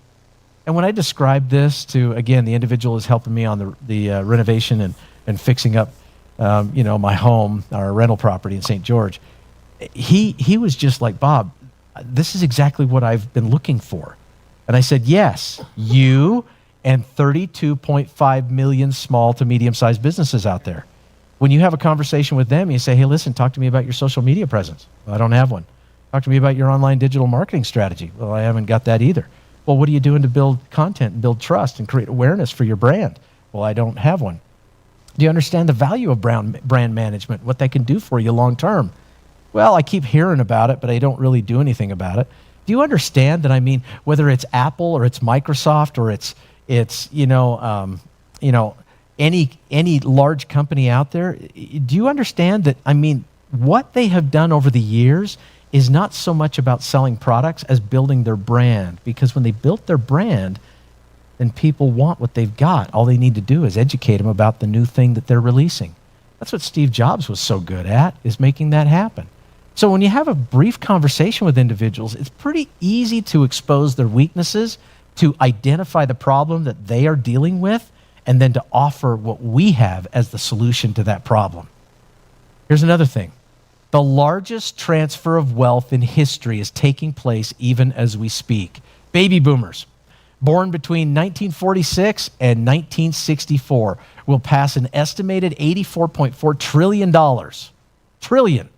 And when I describe this to, again, the individual is helping me on the renovation and fixing up my home, our rental property in St. George, he was just like, Bob, this is exactly what I've been looking for. And I said, yes, you and 32.5 million small to medium-sized businesses out there. When you have a conversation with them, you say, hey, listen, talk to me about your social media presence. Well, I don't have one. Talk to me about your online digital marketing strategy. Well, I haven't got that either. Well, what are you doing to build content and build trust and create awareness for your brand? Well, I don't have one. Do you understand the value of brand management, what that can do for you long term? Well, I keep hearing about it, but I don't really do anything about it. Do you understand that, whether it's Apple or it's Microsoft or it's any large company out there, do you understand that, what they have done over the years is not so much about selling products as building their brand? Because when they built their brand, then people want what they've got. All they need to do is educate them about the new thing that they're releasing. That's what Steve Jobs was so good at, is making that happen. So when you have a brief conversation with individuals, it's pretty easy to expose their weaknesses, to identify the problem that they are dealing with, and then to offer what we have as the solution to that problem. Here's another thing. The largest transfer of wealth in history is taking place even as we speak. Baby boomers, born between 1946 and 1964, will pass an estimated $84.4 trillion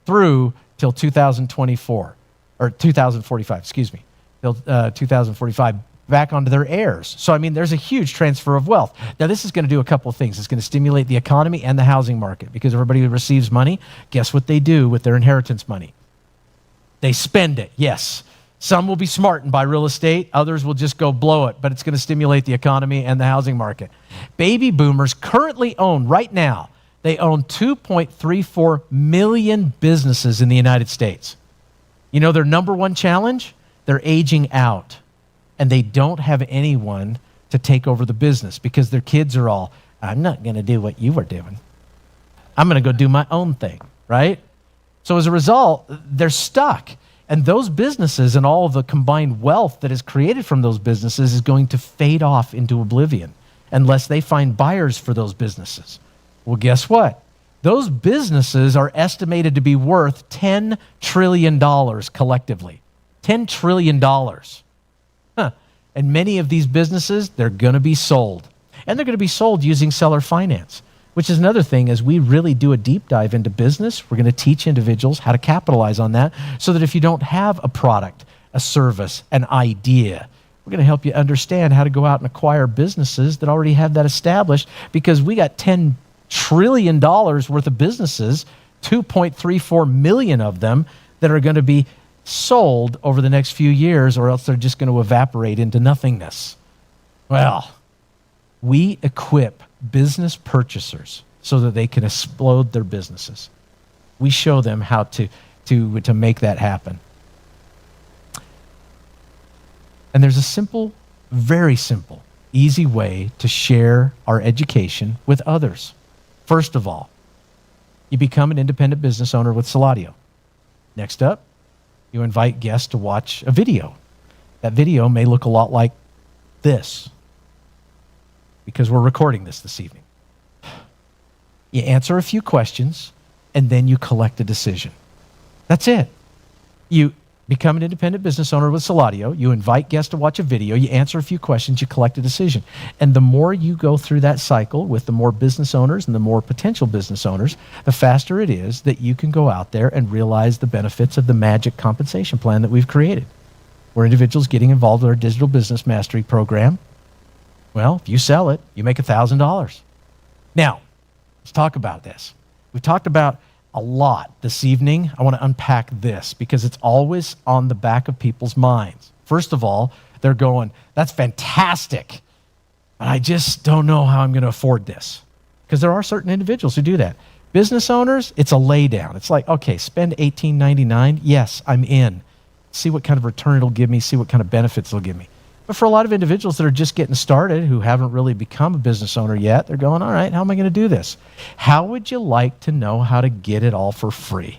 through till 2024. or 2045, excuse me, 2045 back onto their heirs. So, I mean, there's a huge transfer of wealth. Now, this is going to do a couple of things. It's going to stimulate the economy and the housing market because everybody who receives money, guess what they do with their inheritance money? They spend it, yes. Some will be smart and buy real estate. Others will just go blow it, but it's going to stimulate the economy and the housing market. Baby boomers currently own, right now, they own 2.34 million businesses in the United States. You know their number one challenge? They're aging out, and they don't have anyone to take over the business because their kids are all, I'm not going to do what you were doing. I'm going to go do my own thing, right? So as a result, they're stuck. And those businesses and all of the combined wealth that is created from those businesses is going to fade off into oblivion unless they find buyers for those businesses. Well, guess what? Those businesses are estimated to be worth $10 trillion collectively. $10 trillion. And many of these businesses, they're going to be sold. And they're going to be sold using seller finance, which is another thing. As we really do a deep dive into business, we're going to teach individuals how to capitalize on that so that if you don't have a product, a service, an idea, we're going to help you understand how to go out and acquire businesses that already have that established because we got $10 trillion worth of businesses, 2.34 million of them that are going to be sold over the next few years or else they're just going to evaporate into nothingness. Well, we equip business purchasers so that they can explode their businesses. We show them how to make that happen. And there's a simple, very simple, easy way to share our education with others. First of all, you become an independent business owner with Suladio. Next up, you invite guests to watch a video. That video may look a lot like this, because we're recording this evening. You answer a few questions, and then you collect a decision. That's it. You become an independent business owner with Suladio. You invite guests to watch a video. You answer a few questions. You collect a decision. And the more you go through that cycle with the more business owners and the more potential business owners, the faster it is that you can go out there and realize the benefits of the magic compensation plan that we've created, where individuals getting involved in our digital business mastery program, well, if you sell it, you make $1,000. Now, let's talk about this. We've talked about a lot this evening. I want to unpack this because it's always on the back of people's minds. First of all, they're going, that's fantastic, but I just don't know how I'm going to afford this. Because there are certain individuals who do that. Business owners, it's a laydown. It's like, okay, spend $18.99. Yes, I'm in. See what kind of return it'll give me, see what kind of benefits it'll give me. But for a lot of individuals that are just getting started, who haven't really become a business owner yet, they're going, all right, how am I going to do this? How would you like to know how to get it all for free?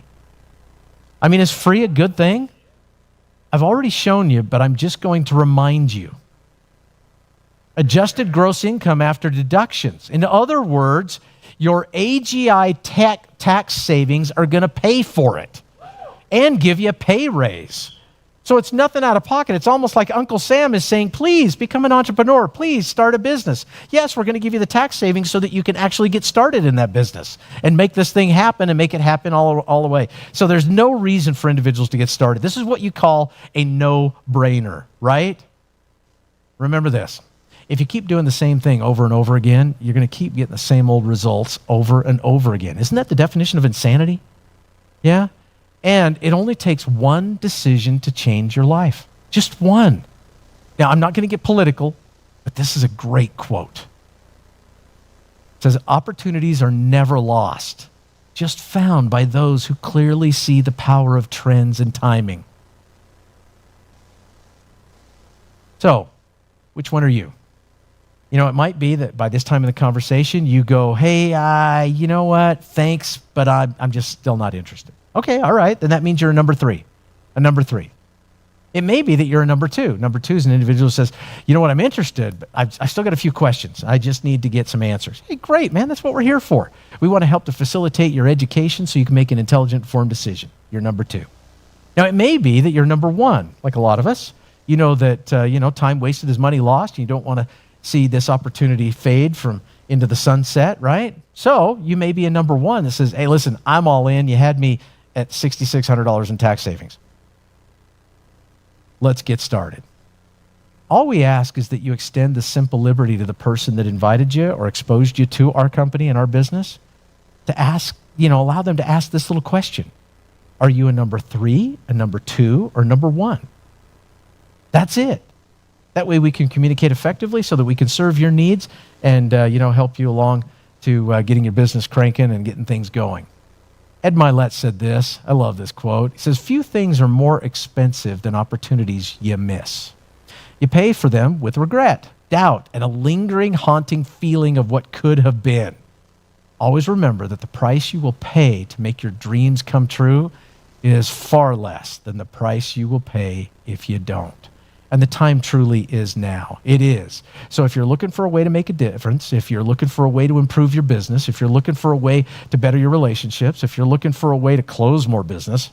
I mean, is free a good thing? I've already shown you, but I'm just going to remind you. Adjusted gross income after deductions. In other words, your AGI tax savings are going to pay for it and give you a pay raise. So it's nothing out of pocket. It's almost like Uncle Sam is saying, please become an entrepreneur. Please start a business. Yes, we're going to give you the tax savings so that you can actually get started in that business and make this thing happen and make it happen all the way. So there's no reason for individuals to get started. This is what you call a no-brainer, right? Remember this. If you keep doing the same thing over and over again, you're going to keep getting the same old results over and over again. Isn't that the definition of insanity? Yeah? And it only takes one decision to change your life. Just one. Now, I'm not going to get political, but this is a great quote. It says, opportunities are never lost, just found by those who clearly see the power of trends and timing. So, which one are you? You know, it might be that by this time in the conversation, you go, hey, you know what, thanks, but I'm just still not interested. Okay, all right, then that means you're a number three. It may be that you're a number two. Number two is an individual who says, you know what, I'm interested, but I still got a few questions. I just need to get some answers. Hey, great, man, that's what we're here for. We want to help to facilitate your education so you can make an intelligent, informed decision. You're number two. Now, it may be that you're number one, like a lot of us. You know that, time wasted is money lost. You don't want to see this opportunity fade from into the sunset, right? So you may be a number one that says, hey, listen, I'm all in. You had me at $6,600 in tax savings. Let's get started. All we ask is that you extend the simple liberty to the person that invited you or exposed you to our company and our business to ask, allow them to ask this little question. Are you a number 3, a number 2, or number 1? That's it. That way we can communicate effectively so that we can serve your needs and, help you along to getting your business cranking and getting things going. Ed Milet said this. I love this quote. He says, "Few things are more expensive than opportunities you miss. You pay for them with regret, doubt, and a lingering, haunting feeling of what could have been. Always remember that the price you will pay to make your dreams come true is far less than the price you will pay if you don't." And the time truly is now. It is. So if you're looking for a way to make a difference, if you're looking for a way to improve your business, if you're looking for a way to better your relationships, if you're looking for a way to close more business,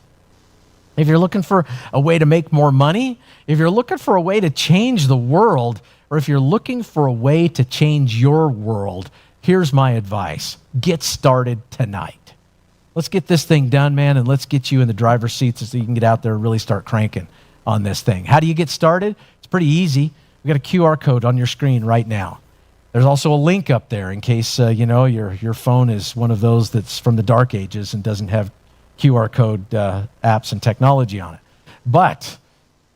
if you're looking for a way to make more money, if you're looking for a way to change the world, or if you're looking for a way to change your world, here's my advice. Get started tonight. Let's get this thing done, man, and let's get you in the driver's seat so you can get out there and really start cranking on this thing. How do you get started? It's pretty easy. We've got a QR code on your screen right now. There's also a link up there in case your phone is one of those that's from the dark ages and doesn't have QR code apps and technology on it. But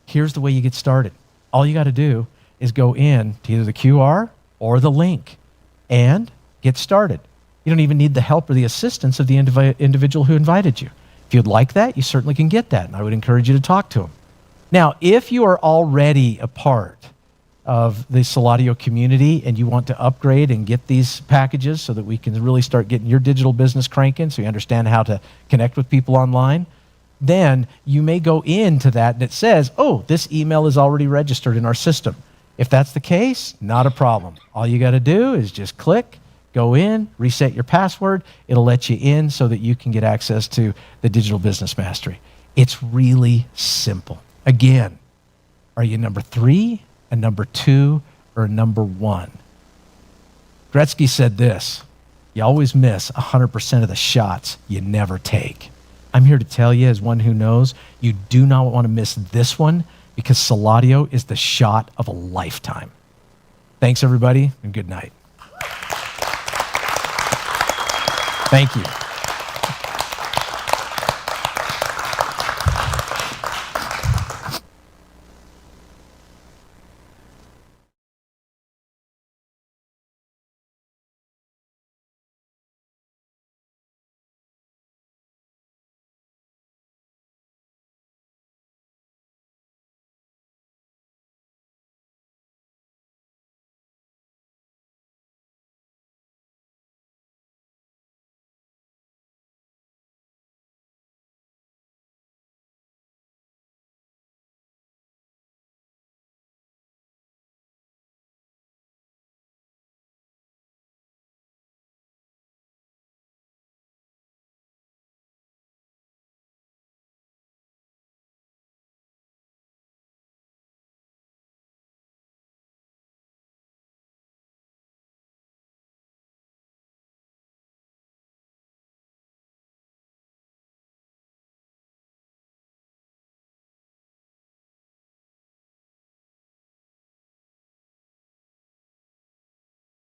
here's the way you get started. All you got to do is go in to either the QR or the link and get started. You don't even need the help or the assistance of the individual who invited you. If you'd like that, you certainly can get that, and I would encourage you to talk to them. Now, if you are already a part of the Suladio community and you want to upgrade and get these packages so that we can really start getting your digital business cranking so you understand how to connect with people online, then you may go into that and it says, oh, this email is already registered in our system. If that's the case, not a problem. All you got to do is just click, go in, reset your password. It'll let you in so that you can get access to the Digital Business Mastery. It's really simple. Again, are you number 3, a number 2, or a number 1? Gretzky said this, you always miss 100% of the shots you never take. I'm here to tell you, as one who knows, you do not want to miss this one because Suladio is the shot of a lifetime. Thanks, everybody, and good night. Thank you.